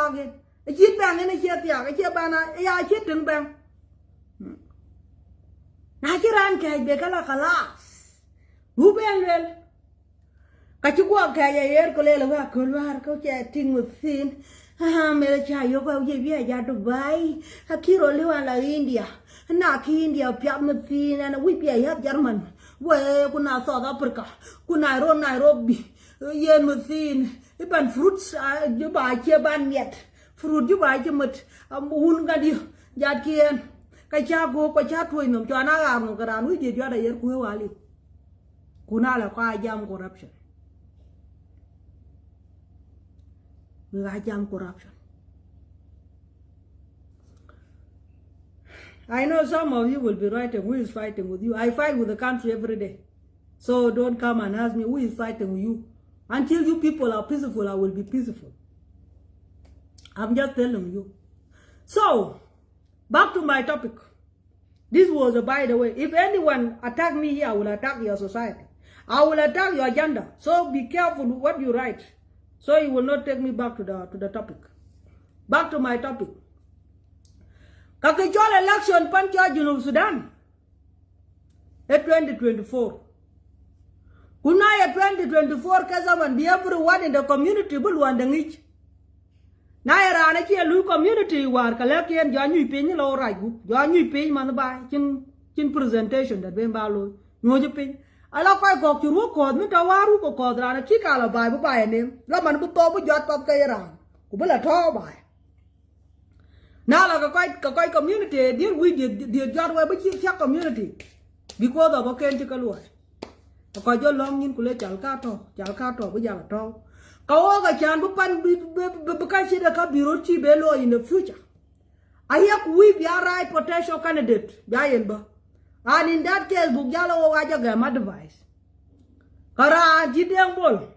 cái chít bang này chít tiêu cái chít bang này ai chít từng bang na chỉ ran cái bé cái là hú bang lên cái chút qua cái air có lẽ là câu chatting with thin मेरे चायों को ये भी आजा Dubai अखीर रोले वाला India ना कि India प्यार में थी ना वी भी आया German we kuna South Africa, kuna Nairobi, yen within, iban fruits, you buy ban yet, fruit you buy jimut, gadi, jadkian, kachago, kachatwin, Joanna, Garan, we did your year, Kuali. Kunala kwa jam corruption. We are jam corruption. I know some of you will be writing, who is fighting with you? I fight with the country every day. So don't come and ask me who is fighting with you. Until you people are peaceful, I will be peaceful. I'm just telling you. So, back to my topic. This was, by the way, if anyone attack me here, I will attack your society. I will attack your agenda. So be careful what you write. So it will not take me back to the topic. Back to my topic. Kakichol election pancha Junub Sudan. 2024. Kunaya 2024 kazaman be everyone in the community will want the rich. Naira na kia lu community war kalaki and Janyu pin lo right group. Janyu pin man by chin presentation that ben balo. No pin. Ala kai gok churu ko mi tawaru ko ko dra na chika la bai ba ne. La man bu to bu jot pap kai ran. Ku bela tho bai. Now like a quite community, deal with the job where we check community because of a can't take a look. A quite long in Kule Jalcato, we have a talk. Kawaga can be pan because she can be Rochi Bello in the future. I have we be a right potential candidate, Giant. And in that case, Bugalo Wajagam advice. Kara Gideon Ball.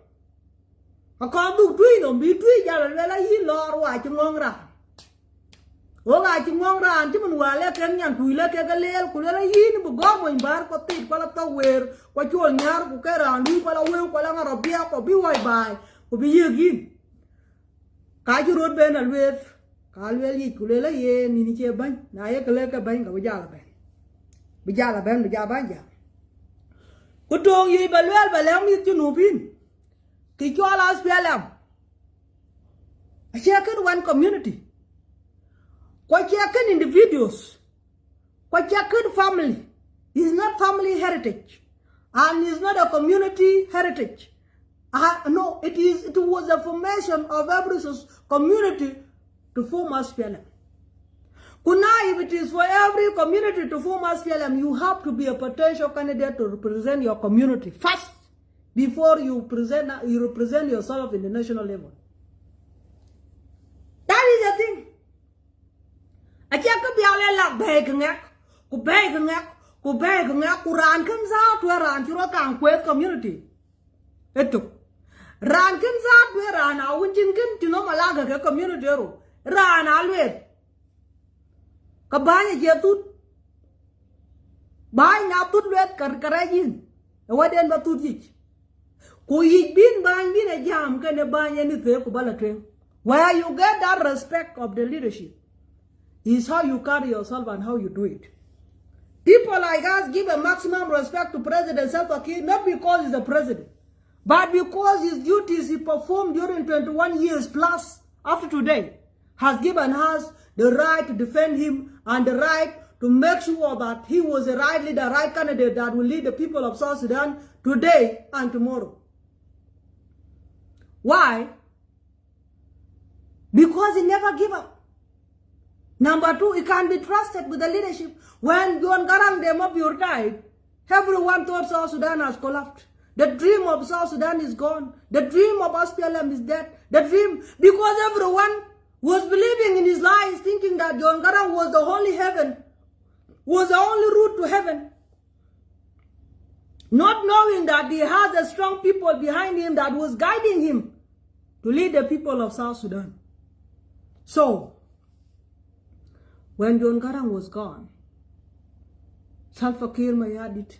A call to Twin between Yalla, he lord watching long run. Oga chingong ran chimun wale ken yang kuile ke galel kulela yin bu go mo imbar ko tit pala to wer ko chol nyar ku ke ran wi pala we pala ngarabia ko bi wai bai ko bi yegin ka ju rod ben alwet ka alwel yi kulela ye ni che ban na ye kele ke ban ka bijala ben bija ban ja ku tong yi balwel balem mi chunu bin ki chola spelam a check one community. What can individuals, what can family is not family heritage, and is not a community heritage. No, it was a formation of every community to form a SPLM. Kunai, if it is for every community to form a SPLM, you have to be a potential candidate to represent your community first before you represent yourself in the national level. That is the thing. I can't be all like begging, ku ran comes out where ran to a quest community. It took ran comes out where ran our winching to no malaga community. Ran always Kabanya Jetut Buy now put red carcarajin. What then but to teach? Ku ye been buying in a jam can a buy anything kubala train. Where you get that respect of the leadership is how you carry yourself and how you do it. People like us give a maximum respect to President Salva Kiir, not because he's the president, but because his duties he performed during 21 years plus after today has given us the right to defend him and the right to make sure that he was the right leader, right candidate that will lead the people of South Sudan today and tomorrow. Why? Because he never gave up. Number two, he can't be trusted with the leadership. When John Garang Demobur died, everyone thought South Sudan has collapsed. The dream of South Sudan is gone. The dream of SPLM is dead. The dream, because everyone was believing in his lies, thinking that John Garang was the only heaven, was the only route to heaven. Not knowing that he has a strong people behind him that was guiding him to lead the people of South Sudan. So, when John Garang was gone, Salva Kiir Mayardit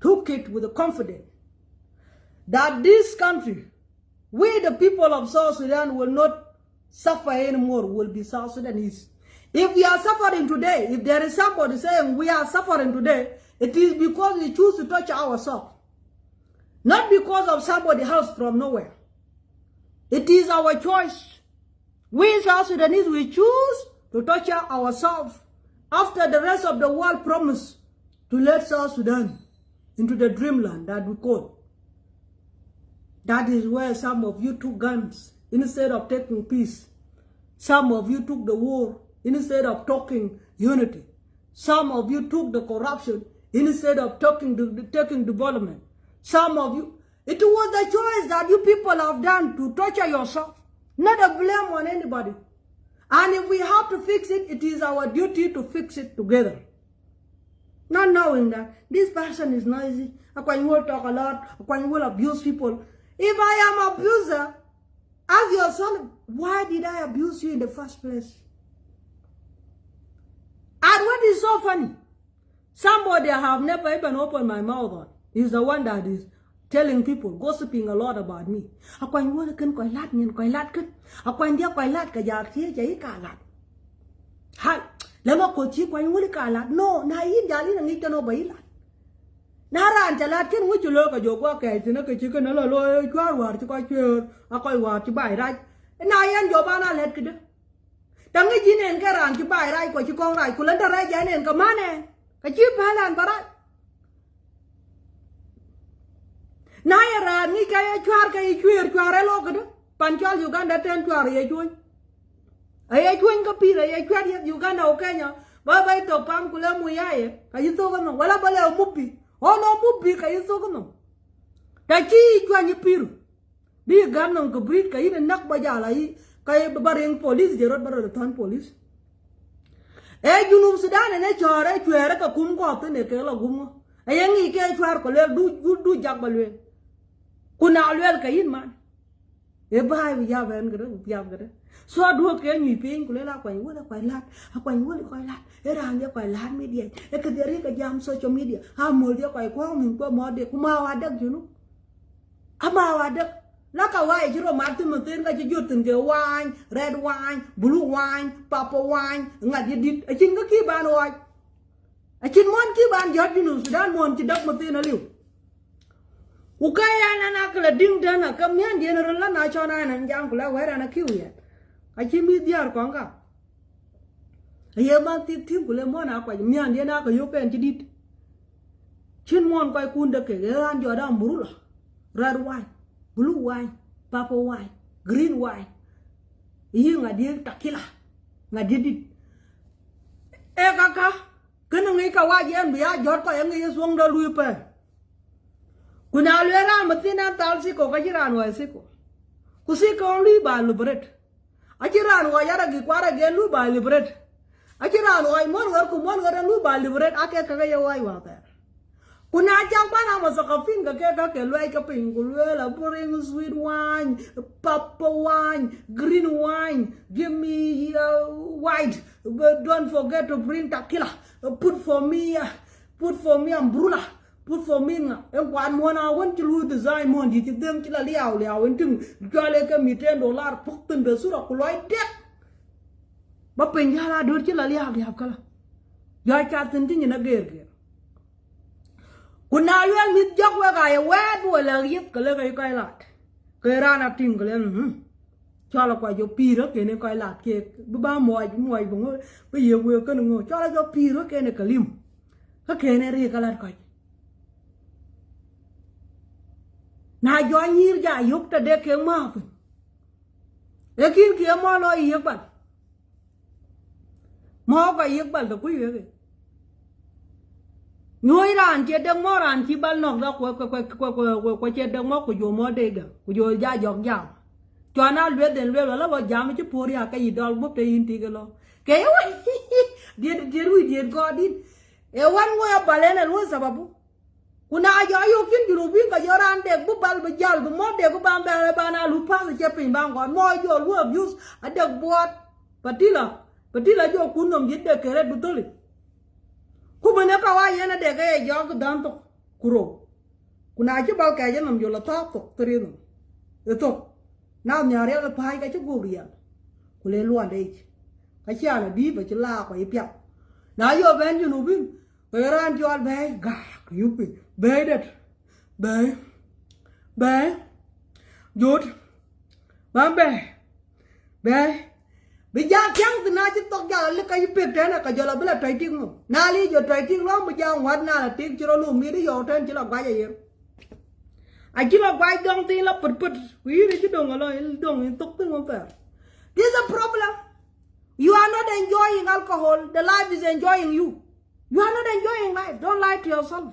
took it with the confidence that this country, we the people of South Sudan will not suffer anymore, will be South Sudanese. If we are suffering today, if there is somebody saying we are suffering today, it is because we choose to touch ourselves. Not because of somebody else from nowhere. It is our choice. We South Sudanese, we choose to torture ourselves after the rest of the world promised to let South Sudan into the dreamland that we call. That is where some of you took guns instead of taking peace. Some of you took the war instead of talking unity. Some of you took the corruption instead of taking development. Some of you, it was the choice that you people have done to torture yourself, not a blame on anybody. And if we have to fix it, it is our duty to fix it together. Not knowing that this person is noisy, Akuac Wol talk a lot, Akuac Wol abuse people. If I am an abuser, ask yourself, why did I abuse you in the first place? And what is so funny, somebody I have never even opened my mouth on is the one that is telling people, gossiping a lot about me. Akuac Wol can quite lat and quite lat good. Akuac dia quite lat kajaki jay kalat. Hi, Lama Kochi Akuac Wol kalat. No, na yin jali and need to know by lat. Naran Jalat can which you look at your work at the chicken and a lawyer, you are what you quite sure. Akuac what you buy right. And I am your banana let it. Tangajin and Garan to buy right what you call right. Kulanta right and Kamane. A cheap hand but Naya Nika Charka, you are a local. Panchal Uganda 10 to a joint. I joined Kapira, I tried Uganda, Kenya. Baba to Pankula Muyae. Are you talking about Walabala Mupi? Oh no, Mupi, are you talking about? Taki, Juan Piru. Be a gun on Cabrit, even knock by Jala, Kay police, the road the town police. Eh, you know Sudan and HR, you are a kumko in a Kela Gumo. A young Ike Charcoal do Jabbalway. Kuna alwel kayin man. E bai we have en gre, we have gre. So do ke ni pin kulela Akuac Wol quite lat, Akuac Wol quite lat. E ran dia quite lat media. E ke dia ka jam social media. Ha mol dia quite kwang min ko mode kuma wadak you know. Ama wadak. La ka wai jiro martin mutin ka jutin ke wine, red wine, blue wine, purple wine, ngad dit. E chin ka ki ban oi. E chin mon ki ban jot you know Sudan mon ti dak mutin aliu. Ukaya na nakala ding dana kamyan general la na chona na jang kula wera na kiu ya achi mi diar konga ye ma ti tim kule mo na kwa myan dia na ka yo pen ti dit chin mon kwa kun de ke ran jo da murula red wine blue wine purple wine green wine yi ngadi takila ngadi dit e kaka kana ngai ka wa yen biya jor ko yang ye suang da lui pe Kuna lera matina talsi ko kajiran wa siko. Kusiko lui ba liberate. Ajiran wa yara gi kwara ge lui ba liberate. Ajiran wa mon war lui ba liberate ake kaga ya wa wa ta. Kuna jang pana masakafin ka ke lui ka pingulela bring sweet wine, purple wine, green wine, give me white. But don't forget to bring tequila. Put for me umbrella. Put for me na and one I want to design mon di them kila liao and ting jale ka mi $10 pokten be sura ko loy tek ba pen yala do kila liao kala ya ka tin tin na ger kuna yel mit jok wa ga wa bo la yit kala ga lat ke rana ting kala chala kwa jo piro ke ne kai lat ke ba moy bo ba ye we ka ngo chala jo piro ke ne kalim ka ke ne ri kala kai na jo nyir ja yuk ta de ke ma pu e kin ke mo lo yek bal mo ka yek bal to ku ye noi ran che de mo ran chi bal nok da ko che de mo ku jo mo de ga ku jo ja jok ja cho na lwe den lwe la ba jam chi pur ya ka yi dol bu te yin ti ga lo ke wi go din e wan mo ya balena lu sababu kuna ayo kin jurubin ka yoran de bu bal be jal bu mo de bu bambe bana lu pa se pin bang gon mo yo lu abuse adek bot patila jo kunom yidde kere bu toli ku bene ka wa yena de ga yo ko dan to kuro kuna ci bal ka jenam yo la ta to trino to na nyare la pai ka ci guriya ku le lu ande ka ci ala di ba ci la ko yipya na yo ben jurubin ran jol be ga yupi bé đất bé rút bám bé bây giờ chẳng từ na chỉ tóc giờ lấy cái bếp thế này cái giờ là bây giờ Citing không na li giờ Citing lắm bây giờ ngoặt na là tiếng chưa luôn mi đi giờ trên chỉ là quay vậy ai chỉ là quay dòng thì là bật quý đi chứ đừng là đừng tóc tiếng không phải this is a problem you are not enjoying alcohol the life is enjoying you you are not enjoying life don't lie to yourself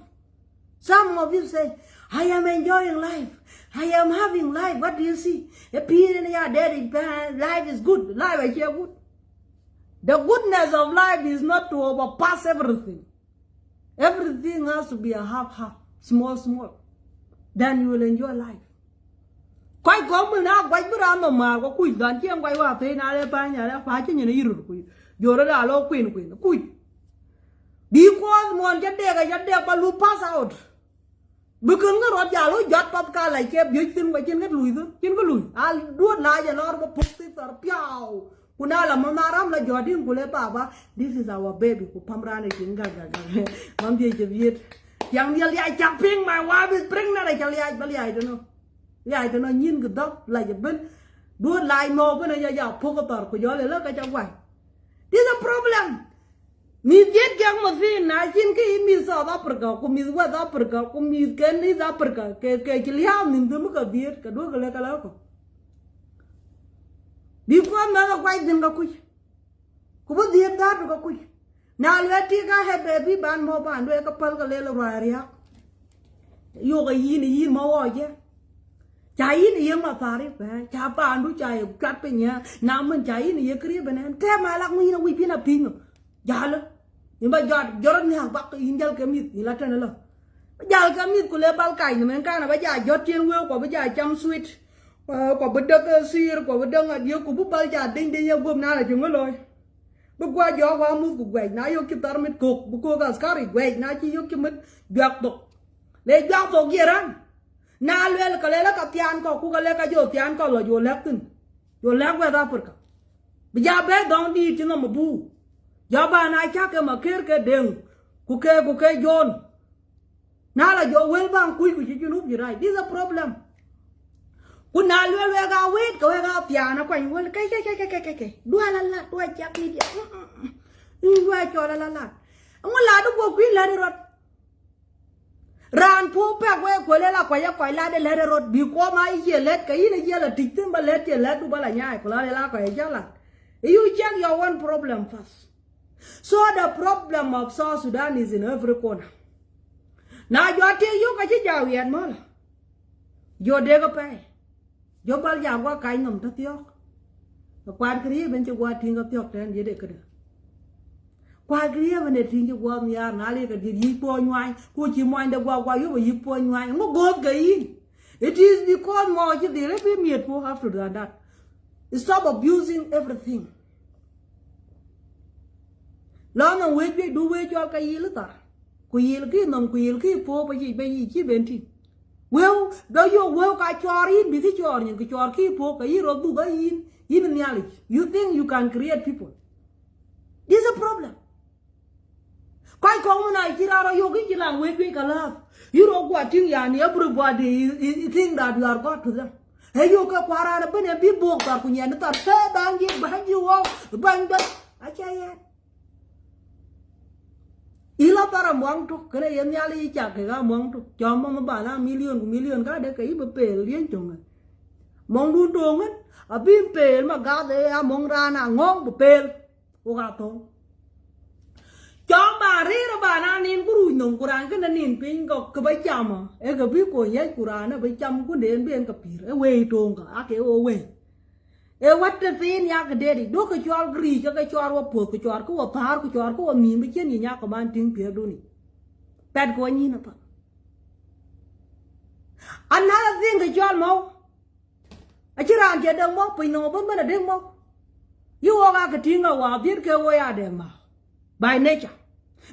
some of you say I am enjoying life I am having life what do you see the people in your daddy life is good life is here good the goodness of life is not to overpass everything has to be a half small then you will enjoy life quay có mình nào quay bữa mà có quỷ đoàn chiang quay vào thế nào để phá nhà để phá chứ nhà nó irur quỷ giờ đó là lo quỷ quỷ because mon chất đè ba lu pass out bữa cứng cái rót giả lối giọt bắt cá lại kẹp dưới chân quay trên cái lùi thôi trên cái lùi đuốt lại giờ nó phục tí tờ piao kuna là mà ram là giọt đi của lẽ bà this is our baby của pamra này chính gà mắm gì chữ việt yang dia liai chặt ping mà qua biết pring na này cho liai ba liai cho nó nhìn cái đó lại chụp bên đuốt lại mò cái này giờ phục cái tờ của gió lại lớp cái trong quay this is a problem mi viết cái mà gì nãy chín cái mi sao đó bực cô mi qua đó bực cô mi cái này đó bực cái chỉ liao mình tôi mới có viết cái đuôi cái lá cô đi qua mà nó quay đến cái cô biết viết đó rồi cái nào là tí cái hay baby ban mò ban đuôi cái pal cái lê là rồi à yêu cái gì mò ở chứ trái này mà phá đi phải chả ban đuôi trái cắt bên nhà nam mình trái này cái bên này thế mà lạc mi nó quy pin là pin giờ luôn nhưng mà giờ này hàng bắc in giờ cái mít thì là thế này rồi giờ cái mít của lê bao cày thì mình cái là bây giờ giờ trên quê của bây giờ chăm sweet của bữa đó cái sir của bữa đó là giờ của bút bao giờ đinh đi hôm nay là chúng nó rồi bữa qua giờ qua mua của quậy nãy vô cái tờ mít cục bữa qua cái scary quậy nãy chỉ vô cái mít giọt tục lấy giọt tục gì đó nãy lấy cái lấy cái tiền của cái lấy cái vô tiền của là vô lép tin vô lép về đó phải bây giờ bé đón đi chứ nó mà bu giờ bà này chắc cái mà cái đường của cái John nào là do well bang cùi của chị núp gì đây this is a problem của nào luôn cái wait cái tiền nó quanh quên cái đua là đua chắc đi đua cho là ông là đúng không quý là đi rồi ran phố bạc quay là là để lấy rồi bị qua mai gì lấy cái này gì là trịch tin bà lấy gì lấy đua bà là nhai của là quay chắc là you check your one problem first. So the problem of South Sudan is in every corner. Now you are telling you cái giàu hiện mà, you để cái phải, you bao giờ qua cái ngầm thắt tióc, qua cái gì bên chỗ qua thiên cái tióc trên gì để cái được, qua cái gì bên để thiên chỗ qua nhà nãy lấy cái gì po ngoài, cô chỉ mua để qua you bị po ngoài, nó gom cái gì, it is because more chứ để lấy miệt po have to do that, stop abusing everything. Lo nó quét biết đu quét cho cái gì nữa ta, cái nằm cái phố bây giờ chỉ bên thì, well đó yo well cái chó in bị cái chó những cái chó cái phố cái gì rồi đu cái in mình nhảy, you think you can create people, this is a problem. Cái con này chỉ ra yo cái chỉ là quét biết cả là, you know what thing yani everybody think that you are God to them. Hey yo cái quả ra bên này bị buộc ta cũng nhận ta thế đang gì bang đó, achaya. Ila tara muang tu, kena yang nyali cak kega muang tu, cuma membala million kan ada kei bepel lian jongan, muang dun dongan, abim pel mak gade ya muang rana ngong bepel, oga to, cuma rira bana nin guru nong Quran kan nin ping kau kebaca ma, kebi ko ye Quran baca mu den ben kapir, we dong ka, ake we. What the thing ya cái đấy đôi cái chó gri cho cái chó qua bột cái chó có qua phá cái chó có qua mì mới chết gì nhá có ban tiếng phía đôi này bad của anh nhìn apa another thing cái chó mau anh chỉ làm chuyện đâu mau phải nấu bữa là đêm mau you are cái tiếng nào biết cái way à đêm mà by nature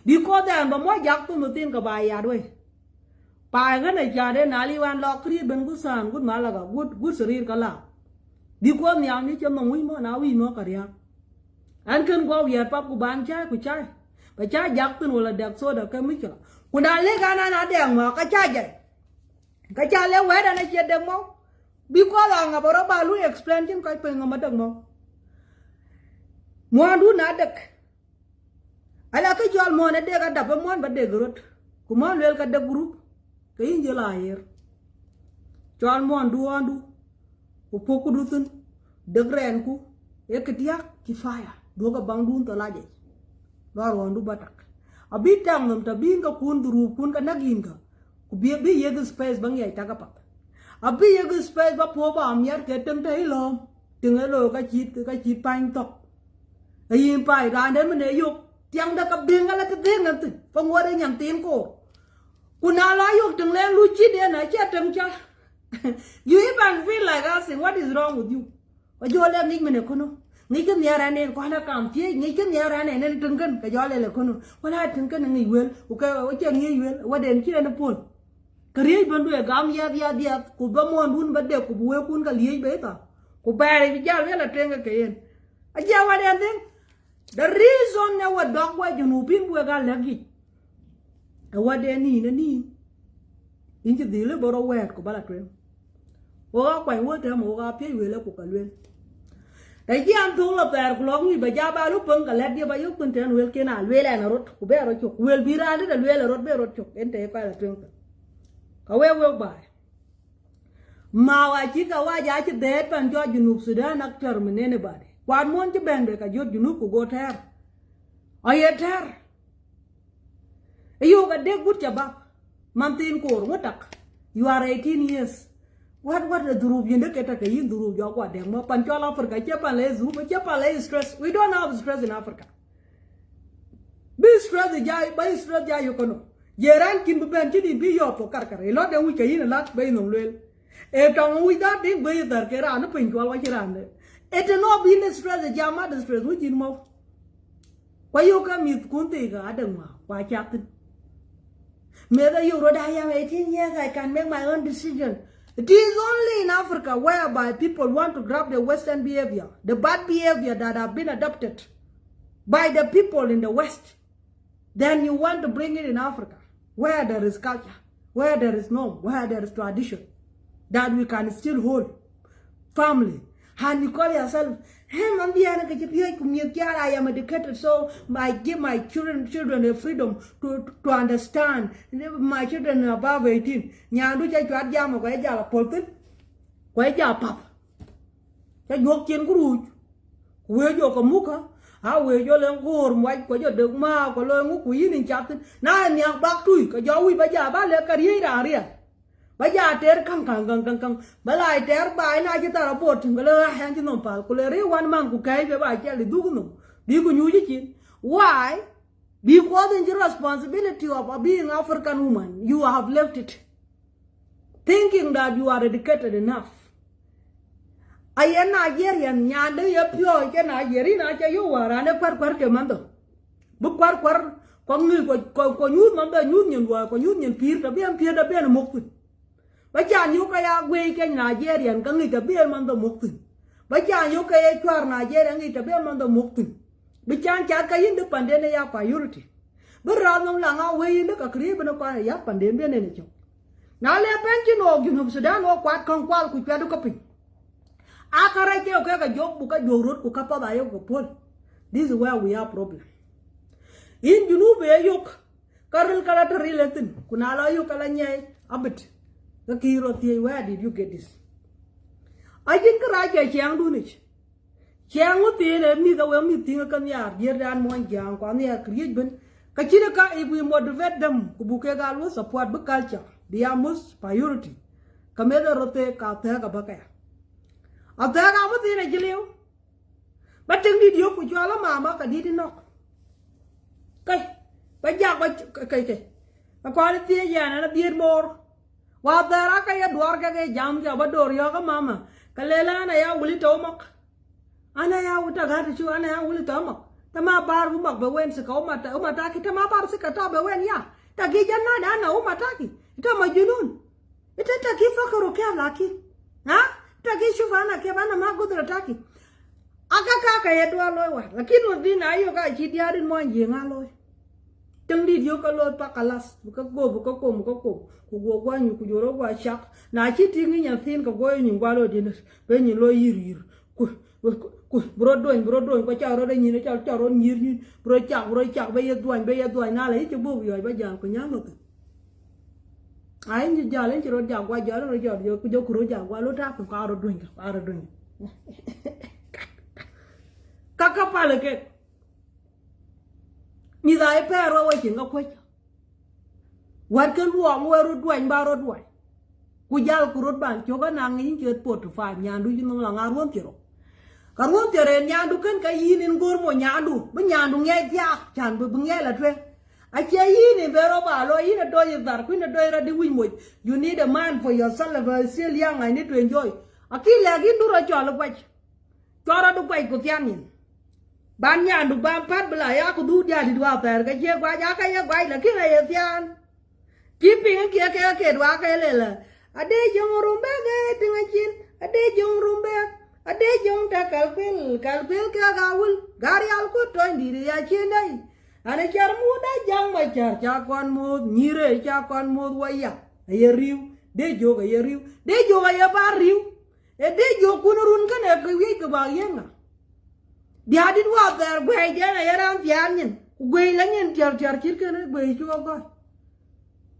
because then mà mỗi giặc tôi một tin cái bài à đôi bài cái này chả để nãy liwan lọc đi bên quốc sản quốc mà là cái quốc srir cái là đi qua nhà ní cho mong mà nào mà cả riêng anh cần qua việt pháp của bạn trai của trai và trai giặc tôi là đẹp số được cái mấy chỗ của đại lấy cái này là đẹp mà cái trai vậy cái trai lấy quét này chết đẹp không biết qua là ngập đó ba lui explain chứ cái phần mà được không Moandu na dek ala ka jol mo na de ka dab mo ba de grot ku mo lel ka de group ka yin je la yer jol mo andu ku poku dutun de gren ku e ka tiak ki faya do ga bang dun to laje lor wandu batak abi tang nam ta bin ka kun duru kun ka nagin ka ku bi ye the space bang yai ta ka pap abi ye the space ba po ba am yar ke tem te lo từng lo ka chi pan tok ai pai ra đến mình để dục tiếng đã cặp điên cái là cái điên ngân từ phong qua đây nhầm tiếng cô kuna la dục từng lên lui chi đây này chết từng cha you even feel like asking what is wrong with you và do lên nghĩ mình là con nghĩ cái nhà ra này có là cảm thấy nghĩ cái nhà ra này nên từng cân cái do lên là con có là từng cân nghĩ quên ok ở trên nghĩ quên qua đến kia nó buồn cái gì bên đuôi gam ya của ba môn buôn bắt được của bùa buôn cái gì bé ta của ba này bây giờ là trên cái kia à giờ qua đến tiếng the reason now a dog wa junubin we ga lagi wa de ni na ni inji dile boro wet ko bala twen o ga kwai wo te mo ga pye we le ko ka lwen dai ji am thung la per ko long ni ba ja ba lu pung ka let dia ba yu kun ten wel ke na le na rot ko be ro chuk wel bi ra de le rot be rot chuk en te ka la twen ka we ba ma wa ji ka wa ja chi de pan jo junub sudan ak terminate ba quan muốn chứ bèn để cả dốt junub của go ter ai ter ayo cái đế bút chả bắp mang tin cổ ngất đặc you are 18 years what the durup yin de keta cái yin durup jo qua đeng mà pan cho Africa che pan le zu che pan le stress we don't have stress in Africa be stress ja by stress ja yo kono yeran kin ben chi di bi yo to kar kar lo de wi cái yin lat be no le e tong wi da ding be dar ke ra no pin cho wa chi ran de it no be the stress the jama the stress which in mo kwa yo ka mi kun te ga dang ma kwa chak tin me da yo ro da ya 18 years I can make my own decision. It is only in Africa whereby people want to grab the Western behavior, the bad behavior that have been adopted by the people in the West. Then you want to bring it in Africa, where there is culture, where there is norm, where there is tradition, that we can still hold family. And you call yourself, hey, I am educated, so I give my children the freedom to understand. My children are above 18. Nyandu cha chwat jam ko ja la poltin. Ko ja pap. Cha yok chen ku ru. We jo ko muka. Ha we jo len gor mwai ko jo de ma ko lo ngu ku yin chat. Na nyang bak tui ko jo wi ba ja ba le ka ri ra ri. Bây giờ ter căng bây lại ter bài na chỉ ta là bột thì là hàng chỉ nông pal, cô lấy one man cô cái về bài chỉ là đủ nông, đi cô nhú chứ why? Because the responsibility of being African woman, you have left it, thinking that you are educated enough. I am Nigerian, nhà đây ở pure cái Nigerian na chơi yêu hòa ra nó quát cái mắm đâu, bút quát con người có nhút mắm đâu nhút nhìn hòa, có nhút nhìn pir, tapi em pir tapi anh mốc bây giờ nhiều cái quê cái Nigerian cái người ta biết mang đồ mục tình bây giờ nhiều cái choir Nigerian người ta biết mang đồ mục tình bây giờ chả cái gì được pandem này priority bây giờ nó là ngao quê nó cái kia bên nó qua này pandem bên này chứ nào lẽ bên chứ nó dùng Sudan nó quát không qua của chuyện đó cái pin cái này cái job buka jorut của các bà yêu của Paul this is where we have problem in junub ayok karel kala tariletin kunala ayok kala nyai abit the kiro tie where did you get this I think cái chang du nich chang u tie le mi ka we mi ting kan ya dir dan mon jang kwa ne create ben ka chira ka if we motivate them ku buke ga lo support bu culture dia mus priority kameda rote ka ta ka bakaya ata ga mu tie jileu ba ting di dio ku cho la mama ka di no kai ba ja ba kai ba kwa tie ya na dir mor wa dara ka ya duar ka ke jam ja ba dor ya ka mama kalela na ya wuli to mak ana ya uta ga tu ana ya wuli to mak tama bar bu mak ba wen se ko mata ki tama bar se ka ta ba wen ya ta gi janna da na mata ki ita majnun ita ta ki fakaro ke laki ha ta gi shufana ke bana ma gudra ta ki aka ka ya dwa loy wa lakini odi na yo ka chi diarin mo ye nga loy từng đi vô cái lối pa kalas cái cô của qua nhiều của rồi qua sắc na chỉ tiếng cái nhà thiên cái gọi nhiều qua lối đi bên nhiều lối yir bro đuổi qua chào đây nhìn nó chào nó nhìn bro chào bây giờ đuổi na lấy cho bố rồi bây giờ có nhớ được ai như giờ lên cho chào qua giờ nó giờ cho cô chào qua lối ra qua rồi đuổi các phải là cái như vậy phải rồi chuyện ngọc quayวันเกินวัวมัวรถด้วยบารถด้วยกูยาวกูรถบ้านโจกันนางนี้เกิดปวดฝ่ายยานดูยิ่งต้องหลังอารมณ์เจริญการวนเจริญยานดูกันก็ยินกูร์มยานดูบัญยานดูเงี้ยจ้าฉันบังเงี้ยละด้วยไอ้เจ้ายินเบรอบาลอยยินด้วยดาร์คุนด้วยระดับวิ่งมวย you need a man for yourself เลยเสียเลี้ยงไงนี่ตัว enjoy อากิเลกินดูระจอลไปจอระดูไปกูเทียนนี่บ้านยานดูบ้านพัดเบลายากูดูยาดีดูเอาแต่ก็เชี่ยกว่ายาก็ยังไงละกิเลเทียนKeeping a care dua kailela. Ade jong rumbek dengan chin. Ade jong rumbek. Ade jong tak kalpil kaya gawul. Gari alku toin diri ya chin dai. Ane car muda jang macar cakon mud nyire cakon mud waya. Aye riu. De jog aye riu. De jog aye bar riu. De jog kunurun kan e kwi ke bagian na. Dia di dua ter gue dia na yaram tianyin. Gue lanyin car kan gue chuo ko.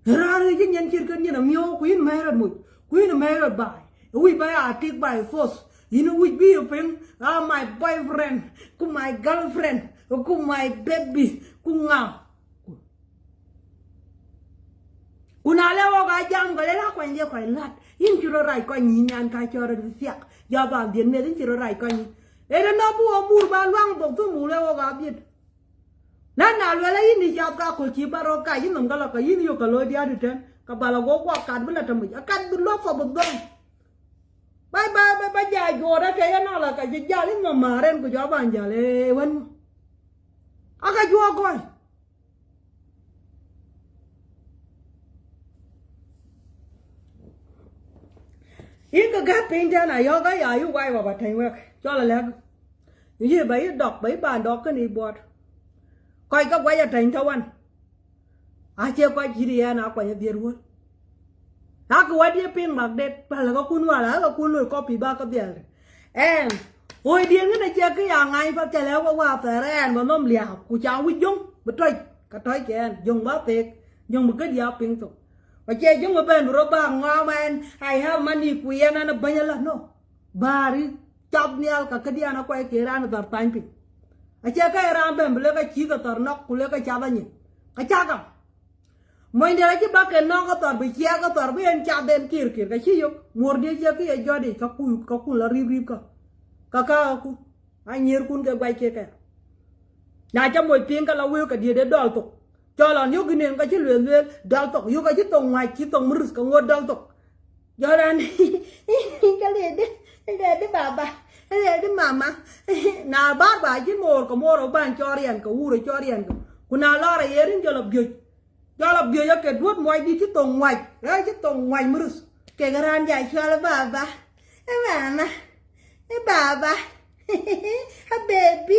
Rari cái nhân chuyện cái như là miêu queen married mùi queen married by we buy a take by force you know we be a friend my boyfriend cùng my girlfriend cùng my baby cùng ngào kuna leo cái jam cái lá quanh dia quanh lát in chiro rai quanh nhìn anh cái cho ra siak giờ bạn điện này đến chiro rai quanh ấy nó bùa mùi ba loang bọc tôi mùi leo cái biết nan na lwela yini chapka ko chibaro ka yinum gala ka yini yo kalo dia diten ka bala go kwa kad bula tamu akan bulo fo bodon bye ja go da ke yana la ka jali no maren ko jaban jale wan aka jo go in ka ga pinja na yo ga ya yu wai ba thai wa cho la le yi bai dok bai ban dok ka ni bot coi các quái gia trình thâu anh chưa coi chỉ đi nào quay nhà luôn cái quái đi pin mặc đẹp là có cún vào là có cún lùi copy ba cái tiền em ôi điên cái này chơi cái hàng ngày phải chạy léo qua phải em mà nó liều của cháu quý dung bật trời cái trời kìa dùng bát tiệc dùng một cái gì pin tục và chơi chúng mà bên rồi bằng ngon man I have money quyền nó bao nhiêu lần no ba đi chọc nhau cái dia nó quay kia ra nó tập time pin acha ka ram bem bele ka chi ka tor nok kule ka cha bani ka cha ka moi de ki ba ke no ka tor bi cha ka tor bi en cha den kir ka chi yo mor de cha ki e jodi ka ku la rib ka ku ai nyer kun ke bai ke ka na cha moi pin ka la wi ka de dol tok cho là yo ginen ka chi luen dol tok yo ka chi tong mai chi tong mrus ka ngod dol tok yo ran ka le de baba đi mama na bát bài chứ mồ ở bàn cho riêng cả u rồi cho riêng cũng nào lo là đến cho lập việc cho cái đuốt ngoài đi chứ tông ngoài đấy chứ tông ngoài mưa cái ran dài cho là bà baby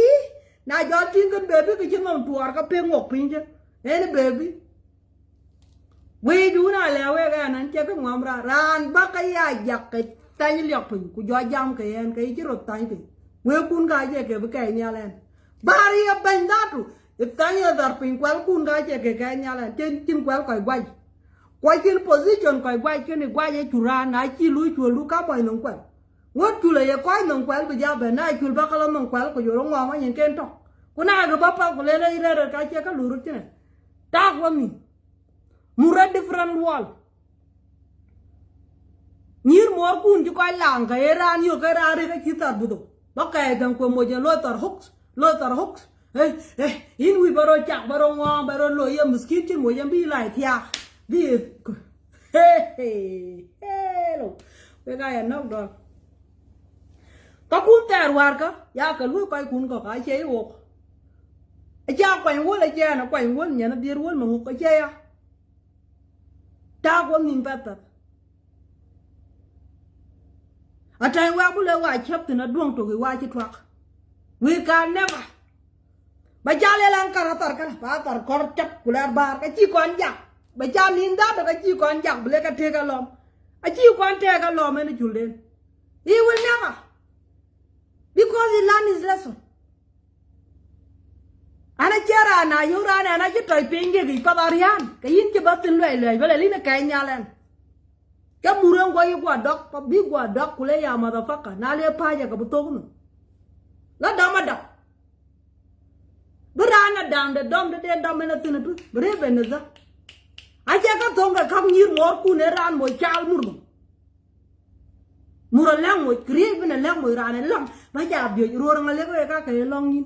na cho tin cái baby cái chân ngọc tuột cái pe ngọc pin chứ đấy baby we du na leo cái này chứ cái ngom ra ran bác cái giặc cái tay liệt pin của do jam cái chứ rồi tay pin we kun ga je ke cái nya len bari a ben datu tay dar pin kwal kun ga je ke nya len chin kwal kai quay trên position quay trên này quay je chura na chi lui chua lu ka bai nong kwal ngot chu le quay nong kwal be ja be na chul ba kala nong kwal ko yo ngom anh ken to kuna ga ba pa ko le ka che ka lu ru che ta ko mi mura different wall nhir mor kun ju kai lang ka eran yo ka ra re ka chitar budo ba ka dang ko mo je lo tar hooks in wi baro chak baro ngom baro lo ye miskin chin mo yam bi lai thia bi lo we ga ya nok do ka kun tar war ka ya ka lu kai kun ko ka che wo a cha kwai wo la che na kwai wo nya na dir wo mo ko che ya ta ko min pa ta a trai wa bu le wa chep tu na duong to wa chi twak we can never ba cha le lang ka tar ka ba tar kor chap kula bar ka chi kon jak ba cha nin da ka chi kon jak ble ka the ka lom a chi kon the ka lom ne chul den he will never because he learned his lesson. Ana chera na yura na ana chitoi pingi gi padarian cái yin chi batin lệ với lại lý nó cay nhà lên cái murang qua yu qua dog pa bi qua dog kule ya motherfucker na le pa ya ka buto no la dama da burana dang de dom de dom na tin tu bre ben za a cha ka thong ka kham nyir mor ku ne ran mo chal mur mur lang mo kri ben lang mo ran lang ba ja bi ro rang le ka ka long yin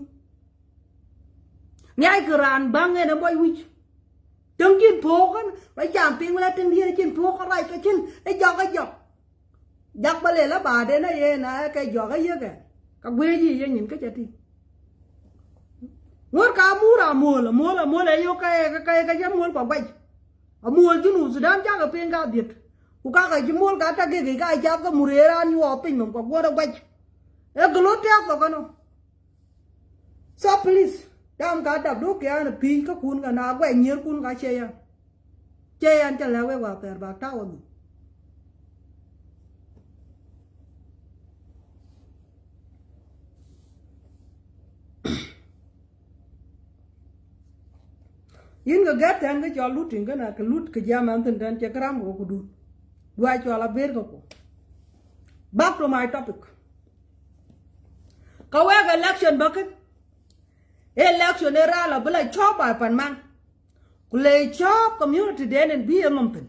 ngay cái ran băng nghe nó boy wich chân chín phố con phải chạm tiếng là chân đi chín phố có lại cái chân cái giọt giọt bà lệ là bà đến đây nè cái giọt cái gì kìa cái quê gì vậy nhìn cái chết đi mua cá mua là vô cái giống mua quả bay ở mua chứ nụ sudan chắc ở bên cao việt của các cái chứ mua cá chắc cái chắc cái mua ra như ở bên mình quả mua đâu bay cái lốt treo rồi con không so please đam cá đập đốt kia là pin các cuốn cả nào quay nhiều cuốn cá chê ăn cho léo cái quả tẹt bạc tao rồi yên cái gat thằng cái cho lút trên cái nào cái lút cái jam ăn thằng chơi cram của cô đun đuôi cho là bể của cô back to my topic câu cái election bucket election era la bela chop ai pan man kule chop community den and be a mountain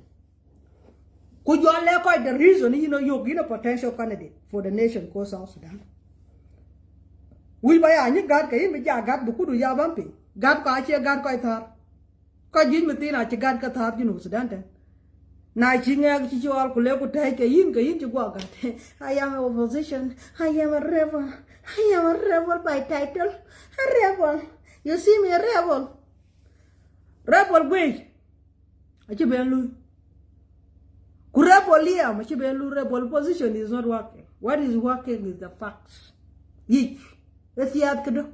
could you all quite the reason you know you're a potential candidate for the nation called South Sudan we buy a new god kai me ja god bu du ya bam pi god ka che god ko thar ko yin me tin a che god ka thar you Sudan ta nai chi nghe chi cho kule ku tai ke yin chi gwa god I am a opposition I am a rebel by title a rebel you see me a rebel way I chi ben lu ku rebel here ma chi ben lu rebel position is not working what is working is the facts yi esiat kedo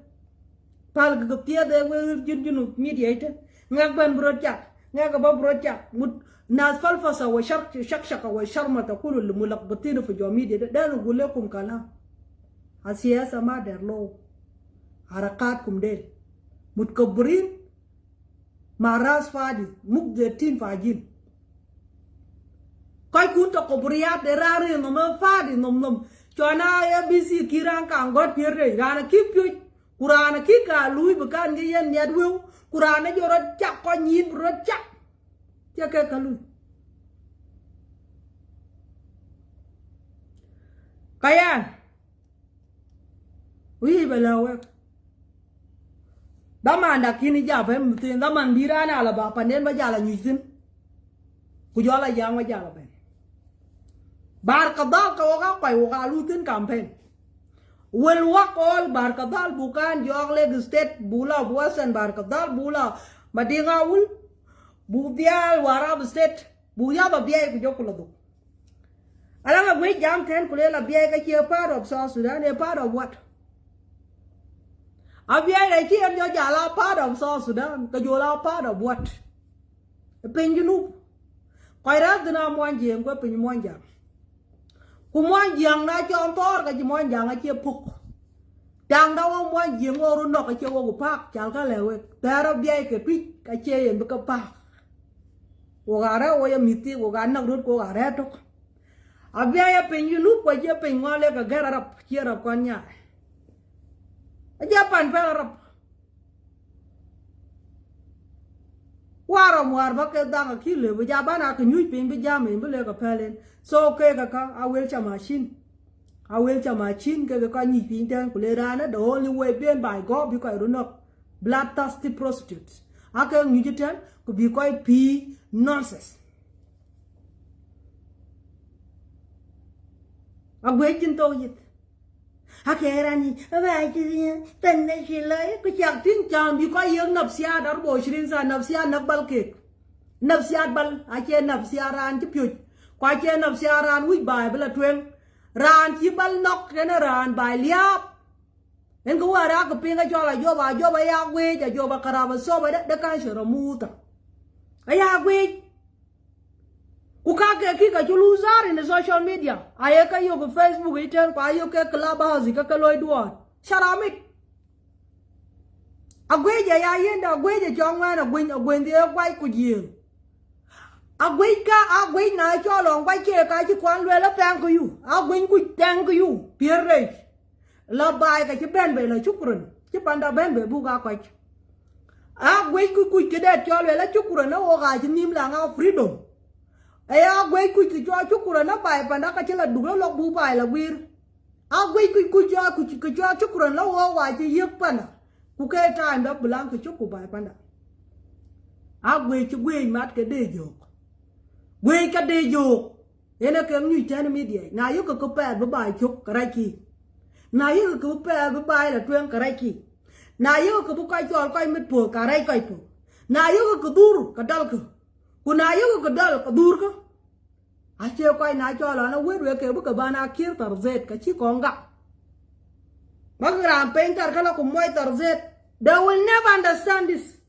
pal ga tia de we jun mediator ngak ban brocha ngak ba brocha mut nas falfasa wa shak wa sharmata kullu mulaqbatin fi media da nqul lakum kalam السياسة ما دير لو حركاتكم ديل متكبرين مع راس فادي مقدرين فاجين كاي كنت كبريات دراري نم فادي نم جانا يا بيسي كيران كان غوت بيري رانا كيبيو كورانا كيكا لوي بكان ين يدويو كورانا جورا جاك كو نين رو جاك تيكا كلوي كيان Ui belaw daman da kini ja pe mutin daman birana la ba panen ba jala nyusin ku jola yang ba jala pe bar kadal ka ga pai wa lutin campaign wel wak all bar kadal bukan jog leg state bula buasan bar kadal bula madinga ul budial warab state buya ba biai ku jokula do alanga we jam ten kulela biai ka che part of South Sudan a part of what Abia này khi em cho trả la part of South Sudan, cái vô la part of what? Pin you know. Quay ra từ nào mua gì có pin mua gì? Cũng mua gì na cho ông to cái gì mua gì ở chia phục. Đang đâu ông mua gì mua rồi nó cái chia vô park, chẳng có lẽ tại ra bia cái pít cái chia yên bực park. Cô gà ra ôi mít cô gà nặng rút cô gà ra thôi. Abia pin you know quay chia pin ngon lên cái gara rap chia rap con nhà. Aja pan pel rap waram war ba ke dang ki le ba ja bana ka nyui pin ba ja me ba le ka pelen so ke ka a wel cha machine ke ka nyi pin ten ku le ra na the only way bien by go bi ko ru no bloodthirsty prostitutes a ke nyi ten ku bi ko pi nonsense a gwe chin to yit Hakerani, vai chứ tên này chỉ lấy cái chàng tiếng chàng bị có yêu nập xia đó bồi xin ra nập xia nập bal kịch nập xia bal ai chơi nập xia ran chụp chụp quay chơi nập xia ran uy bài bela truyền ran chỉ bal nóc cái nó ran bài liap nên cũng ra cái pin cái cho là vô bà ya quê cho vô bà cà so bà đất cái sửa mu ta ai ya quê ukake kika chulu zari in social media ayeka yo ko Facebook iten kwa yo ke clubhouse ka loy duot sharamik agweje ya yenda agweje chongwa na gwen de kwai ku yin agwe na cho long kwai ke ka chi kwan le la tang ku yu agwen ku tang ku yu pierre la bai ka chi ben be la chukrun chi panda ben be bu ga kwai agwe ku ke de cho le la chukrun na o ga chi nim la nga freedom aya agwe ku cho chukrun na bai panda ka chi la du lo bu bai la wir agwe ku cho chukrun la o wa chi yek pana ku ke time da bulang ku chukku bai panda agwe chi gwe mat ke de yo we ka de yo ena ke nyu chana media na yo ko pa ba bai chuk karaki na yo ko pa ba bai la twen karaki na yo ko ka chol ko mit po karai ko po na yo ko dur ka dal ko ku na yo ko dal ka dur ko a che ko na chol na we ke bu ka bana kir tar zet ka chi konga magram pen tar kala ko moy tar zet they will never understand this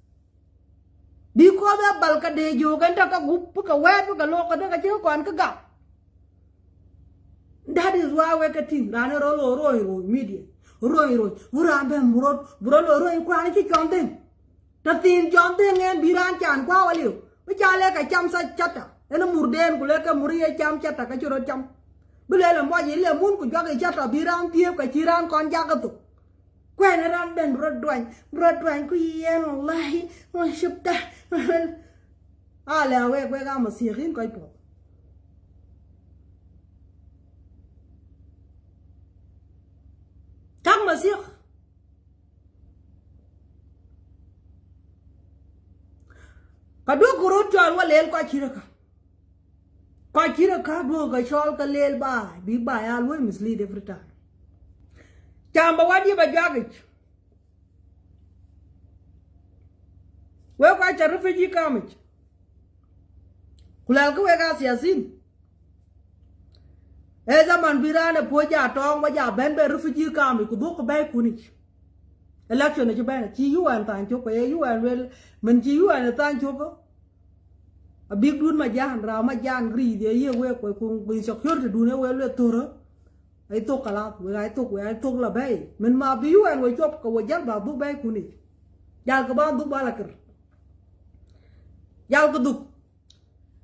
because the balka de yo ganta ka gup ka wet ka lo ka da ka che kon ka ga that is why we ka tin rana ro media ro burambe murot ro ko ani chi chonten ta tin chonten ngen biran chan kwa waliu we chale ka cham sa chata ena murden ku le ka muriye cham chata ka churo cham bile la mo yi le mun ku jwa ka chata biran tie ka chiran kon ja ka tu quen ran ben rodwan ku yen wallahi wa shubta ala we ga ma sirin ko po kam ma sir ka do guru jol wa lel ko chira ka do ga shol ka lel ba bi ba ya lo mislead every time chamba wadi ba jagich we kwa cha refugee kamich kulal ko we ga siasin e zaman birane po ja tong ba ja ben be refugee kamich ku du ko bay kunich election ne ba na chi UN tan chu ko UN wel men chi UN tan chu ko a big dun ma jan ra ma jan ri de ye we ko ku bi security du ne we le toro ai to kala we ai to la bay men ma bi UN we chop ko we jal ba du bay kunich jal ko ba du ba la kër yal ko duk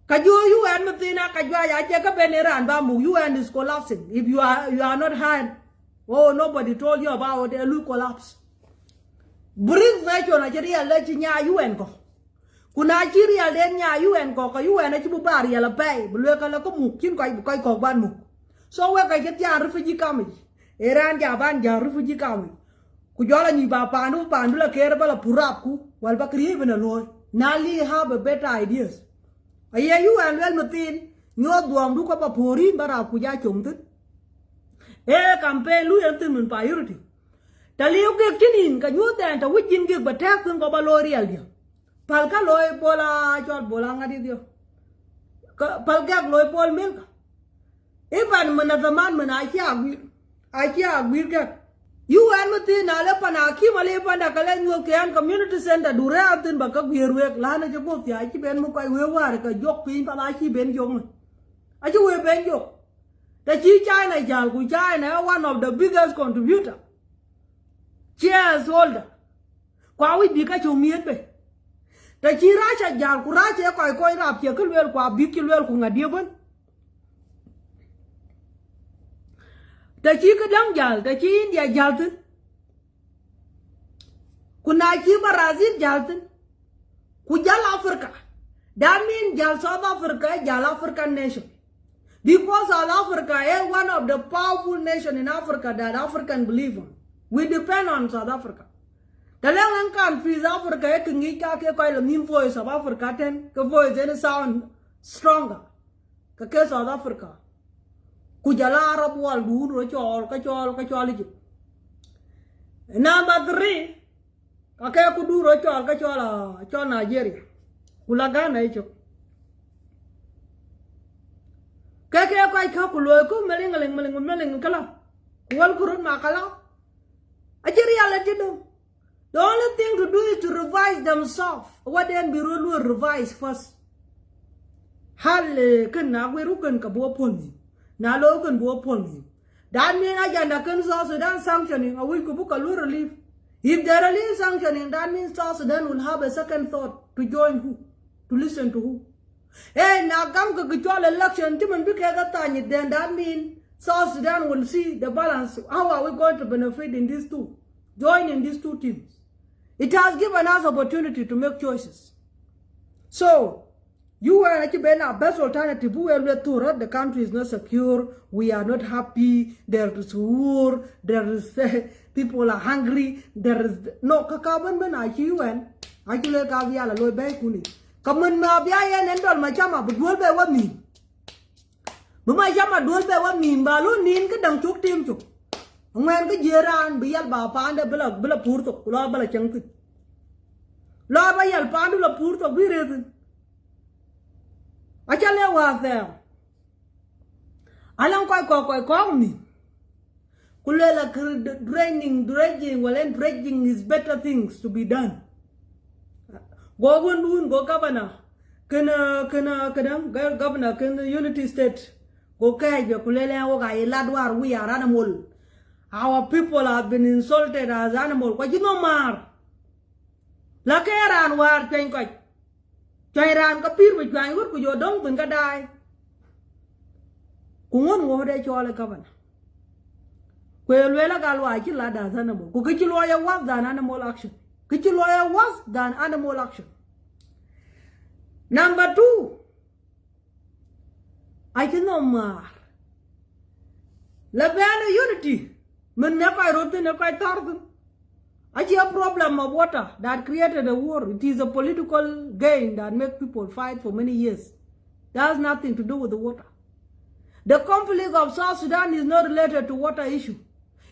ka jo UN matina ka jwa ya je ka beneran ba mu UN is collapsing if you are not hand oh nobody told you about the lu collapse bring nation Nigeria le nya UN ko kuna Nigeria le nya UN ko ka UN na bu bari ya la bay bu le ka la ko mu kin ko ban mu so we ka get ya refugee kam Iran ja ban ja refugee kam ku jola ni ba pandu la kere ba la purap ku wal ba kriye bena loy Nali have a better ideas. Aya you and well matin, nyo duam du ko pa pori bara kuja chomtin. Campaign lu yantin priority. Taliu ke kinin ka nyo tan ta wujin ge batak kun ko ba lorial dia. Palka loy bola chol bola ngadi dio. Palka loy pol mil ka. Iban mana zaman mana akia agwir ka. You and matin ala panaki male panda kala nyo ke an community center dure atin baka gwirwek lana je bot ya ki ben mo kai we war ka jok pin pa la ki ben jong a ji we ben jok ta chi China jal ku China one of the biggest contributor cheers holder kwa wi bi ka chumiet be ta chi Russia jal ku Russia ko rap che kulwel kwa bi ki lwel ku ngadi bon ta chi ka dang jal ta chi India jal tin ku na chi Brazil jal tin ku jal Africa that mean jal South Africa jal African nation because South Africa is one of the powerful nation in Africa that African believe on we depend on South Africa the lang countries Africa ke ngi ka ke ko la nim voice of Africa ten ke voice any sound stronger ke South Africa kujala Arab world du ro chol ji number 3 ka ku du ro chol Nigeria kulaga na icho ka ku lo ku meling kala wal kurun makala Nigeria la jido the only thing to do is to revise themselves what then be revise first Halle can na we ruken kabo pony. Na logan bo pony. That means agenda can South Sudan sanctioning a week book a little relief. If they're really sanctioning, that means South Sudan will have a second thought to join who? To listen to who? Hey, now come to control election, Tim and Big then that means South Sudan will see the balance. How are we going to benefit in these two? Join in these two teams. It has given us opportunity to make choices. So, you are actually our best alternative. We are to run the country is not secure. We are not happy. There is war. There is people are hungry. There is no kakaban ben IQN. Actually, kavia la loy bay kuni. Kaman ma biya and all my chama, but dual bay what mean? My chama dual bay what mean? Balu nin ka dang chuk team chuk. When the jiran be yal ba panda bela purto, la bala changki. La ba yal pandu la purto, we reason. I tell you what there. I don't quite call me. Kulela dredging, well, and dredging is better things to be done. Go go governor. Governor, can the unity state. Go kaja, kulela woga, ladwar, we are animal. Our people have been insulted as animal. What you know, Mar? Lakeran war, change. Chairan kapir with my work with your dong when God die. Kungon what I call a governor. Quelela galwa killa as animal. Kukichi lawyer was than animal action. Kichi lawyer was than animal action. Number 2. I cannot mar. La bana unity. Men never wrote in a quite thousand. I see a problem of water that created a war. It is a political game that makes people fight for many years. That has nothing to do with the water. The conflict of South Sudan is not related to water issue.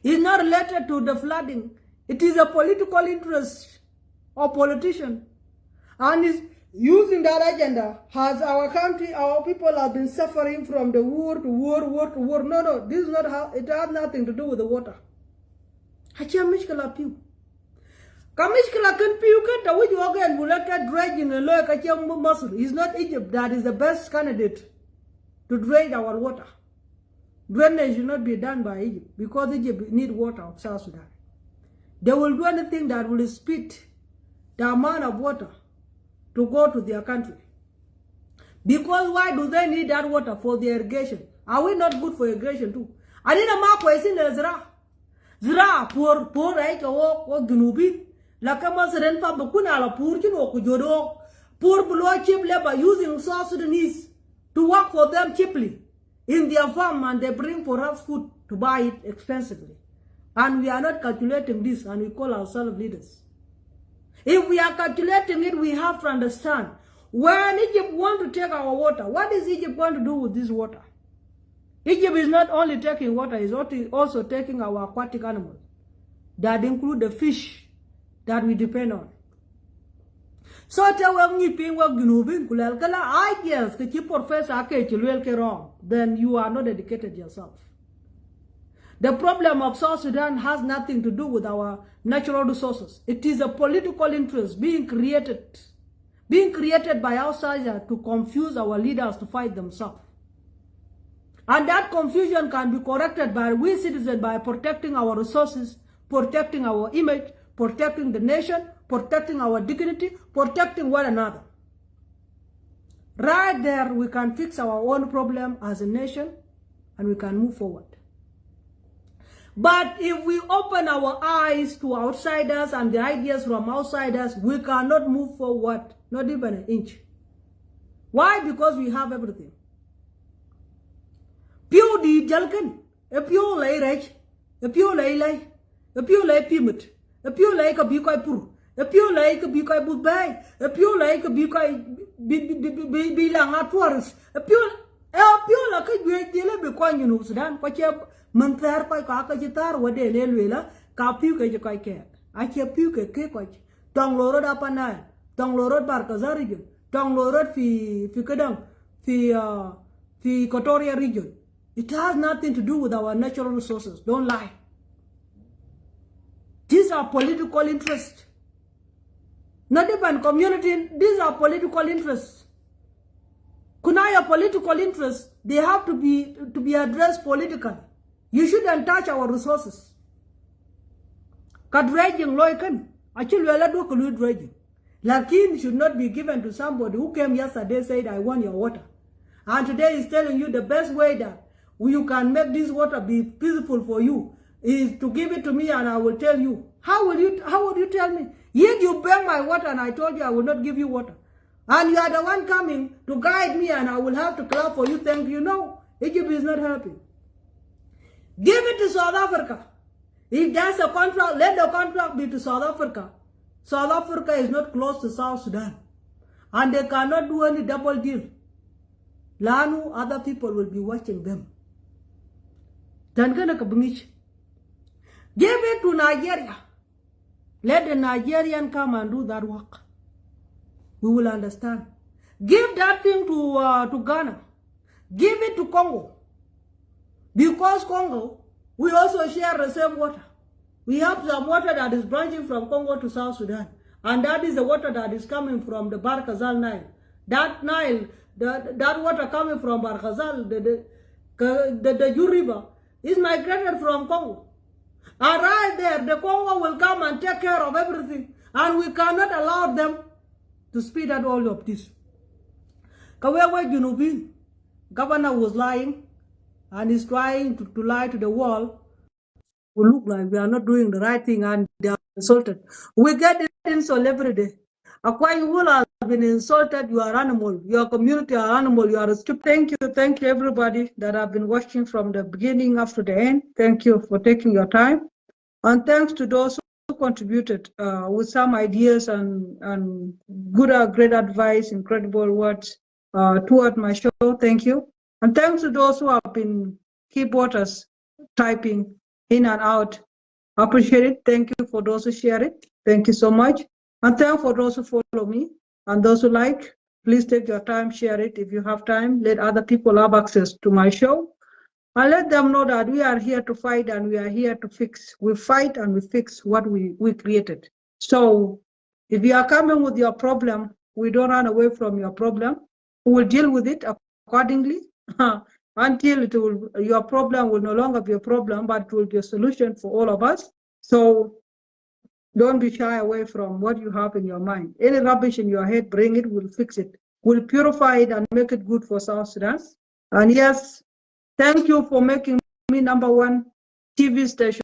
It's not related to the flooding. It is a political interest of politicians. And is using that agenda has our country, our people have been suffering from the war to war to war. No, this is not how, it has nothing to do with the water. Kamishkala can piuka which again will let that dredging and look at young muscle. It's not Egypt that is the best candidate to drain our water. Drainage should not be done by Egypt because Egypt need water of South Sudan. They will do anything that will speed the amount of water to go to their country. Because why do they need that water for the irrigation? Are we not good for irrigation too? I need a map where it's in the Zra, poor, right, or Gunubi. La kama serenpa bukuna la poor chino kujodo. Poor below cheap labor using South Sudanese to work for them cheaply in their farm, and they bring for us food to buy it expensively. And we are not calculating this, and we call ourselves leaders. If we are calculating it, we have to understand when Egypt want to take our water, what is Egypt going to do with this water? Egypt is not only taking water, it's also taking our aquatic animals that include the fish that we depend on. So when you pay what you ideas that you profess wrong, then you are not educated yourself. The problem of South Sudan has nothing to do with our natural resources. It is a political interest being created by outsiders to confuse our leaders to fight themselves. And that confusion can be corrected by we citizens by protecting our resources, protecting our image, protecting the nation, protecting our dignity, protecting one another. Right there, we can fix our own problem as a nation and we can move forward. But if we open our eyes to outsiders and the ideas from outsiders, we cannot move forward, not even an inch. Why? Because we have everything. Pure di jalkan, a pure lay rich, a pure lay, a pure lay pimit, a pure lake a bukoi pur, a pure lake a bukoi budbay, a pure lake a bukoi bilang at tourists, a pure like a great deal of Biquan Sudan, what you Manthar by Kakajitar, what they lay, Kapuka Jakai cat. I kept puke cake, Tong Lorod up and I, Tong Lorod Barkazar region, Tong Lorod fi Kadang, fi Kotoria region. It has nothing to do with our natural resources. Don't lie. These are political interests. Not even community, these are political interests. Kunaya political interests, they have to be addressed politically. You shouldn't touch our resources. Dredging loikan, actually wala do kulu dredging. Lakin should not be given to somebody who came yesterday said I want your water. And today is telling you the best way that you can make this water be peaceful for you is to give it to me and I will tell you. How would you tell me? Yet you beg my water and I told you I will not give you water. And you are the one coming to guide me and I will have to clap for you. Thank you. No, Egypt is not helping. Give it to South Africa. If there's a contract, let the contract be to South Africa. South Africa is not close to South Sudan. And they cannot do any double deal. Lanu, other people will be watching them. Give it to Nigeria. Let the Nigerian come and do that work. We will understand. Give that thing to Ghana. Give it to Congo. Because Congo, we also share the same water. We have some water that is branching from Congo to South Sudan. And that is the water that is coming from the Barkazal Nile. That Nile, that water coming from Barkazal, the Ju River, is migrated from Congo. And right there, the Congo will come and take care of everything. And we cannot allow them to speed up all of this. Kawewe Junubin, governor was lying and is trying to lie to the world. We look like we are not doing the right thing and they are insulted. We get insult every day. Akuac Wol has been insulted. You are animal. Your community are animal. You are stupid. Thank you everybody that have been watching from the beginning up to the end. Thank you for taking your time. And thanks to those who contributed with some ideas and good, great advice, incredible words toward my show. Thank you. And thanks to those who have been keyboarders typing in and out. I appreciate it. Thank you for those who share it. Thank you so much. And thank for those who follow me and those who like. Please take your time, share it if you have time. Let other people have access to my show. And let them know that we are here to fight and we are here to fix. We fight and we fix what we created. So if you are coming with your problem, we don't run away from your problem. We will deal with it accordingly until your problem will no longer be a problem, but it will be a solution for all of us. So don't be shy away from what you have in your mind. Any rubbish in your head, bring it, we'll fix it. We'll purify it and make it good for South Sudan. And yes, thank you for making me #1 TV station,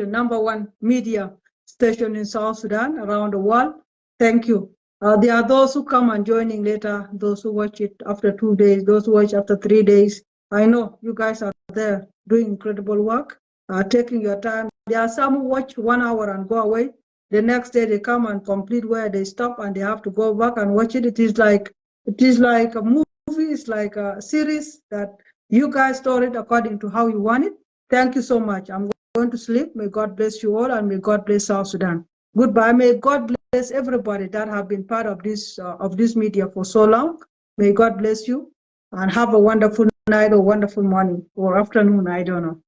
#1 media station in South Sudan, around the world. Thank you. There are those who come and joining later, those who watch it after 2 days, those who watch after 3 days. I know you guys are there doing incredible work, taking your time. There are some who watch 1 hour and go away. The next day they come and complete where they stop and they have to go back and watch it. It is like a movie, it's like a series that you guys store it according to how you want it. Thank you so much. I'm going to sleep. May God bless you all and may God bless South Sudan. Goodbye. May God bless everybody that have been part of this media for so long. May God bless you and have a wonderful night or wonderful morning or afternoon. I don't know.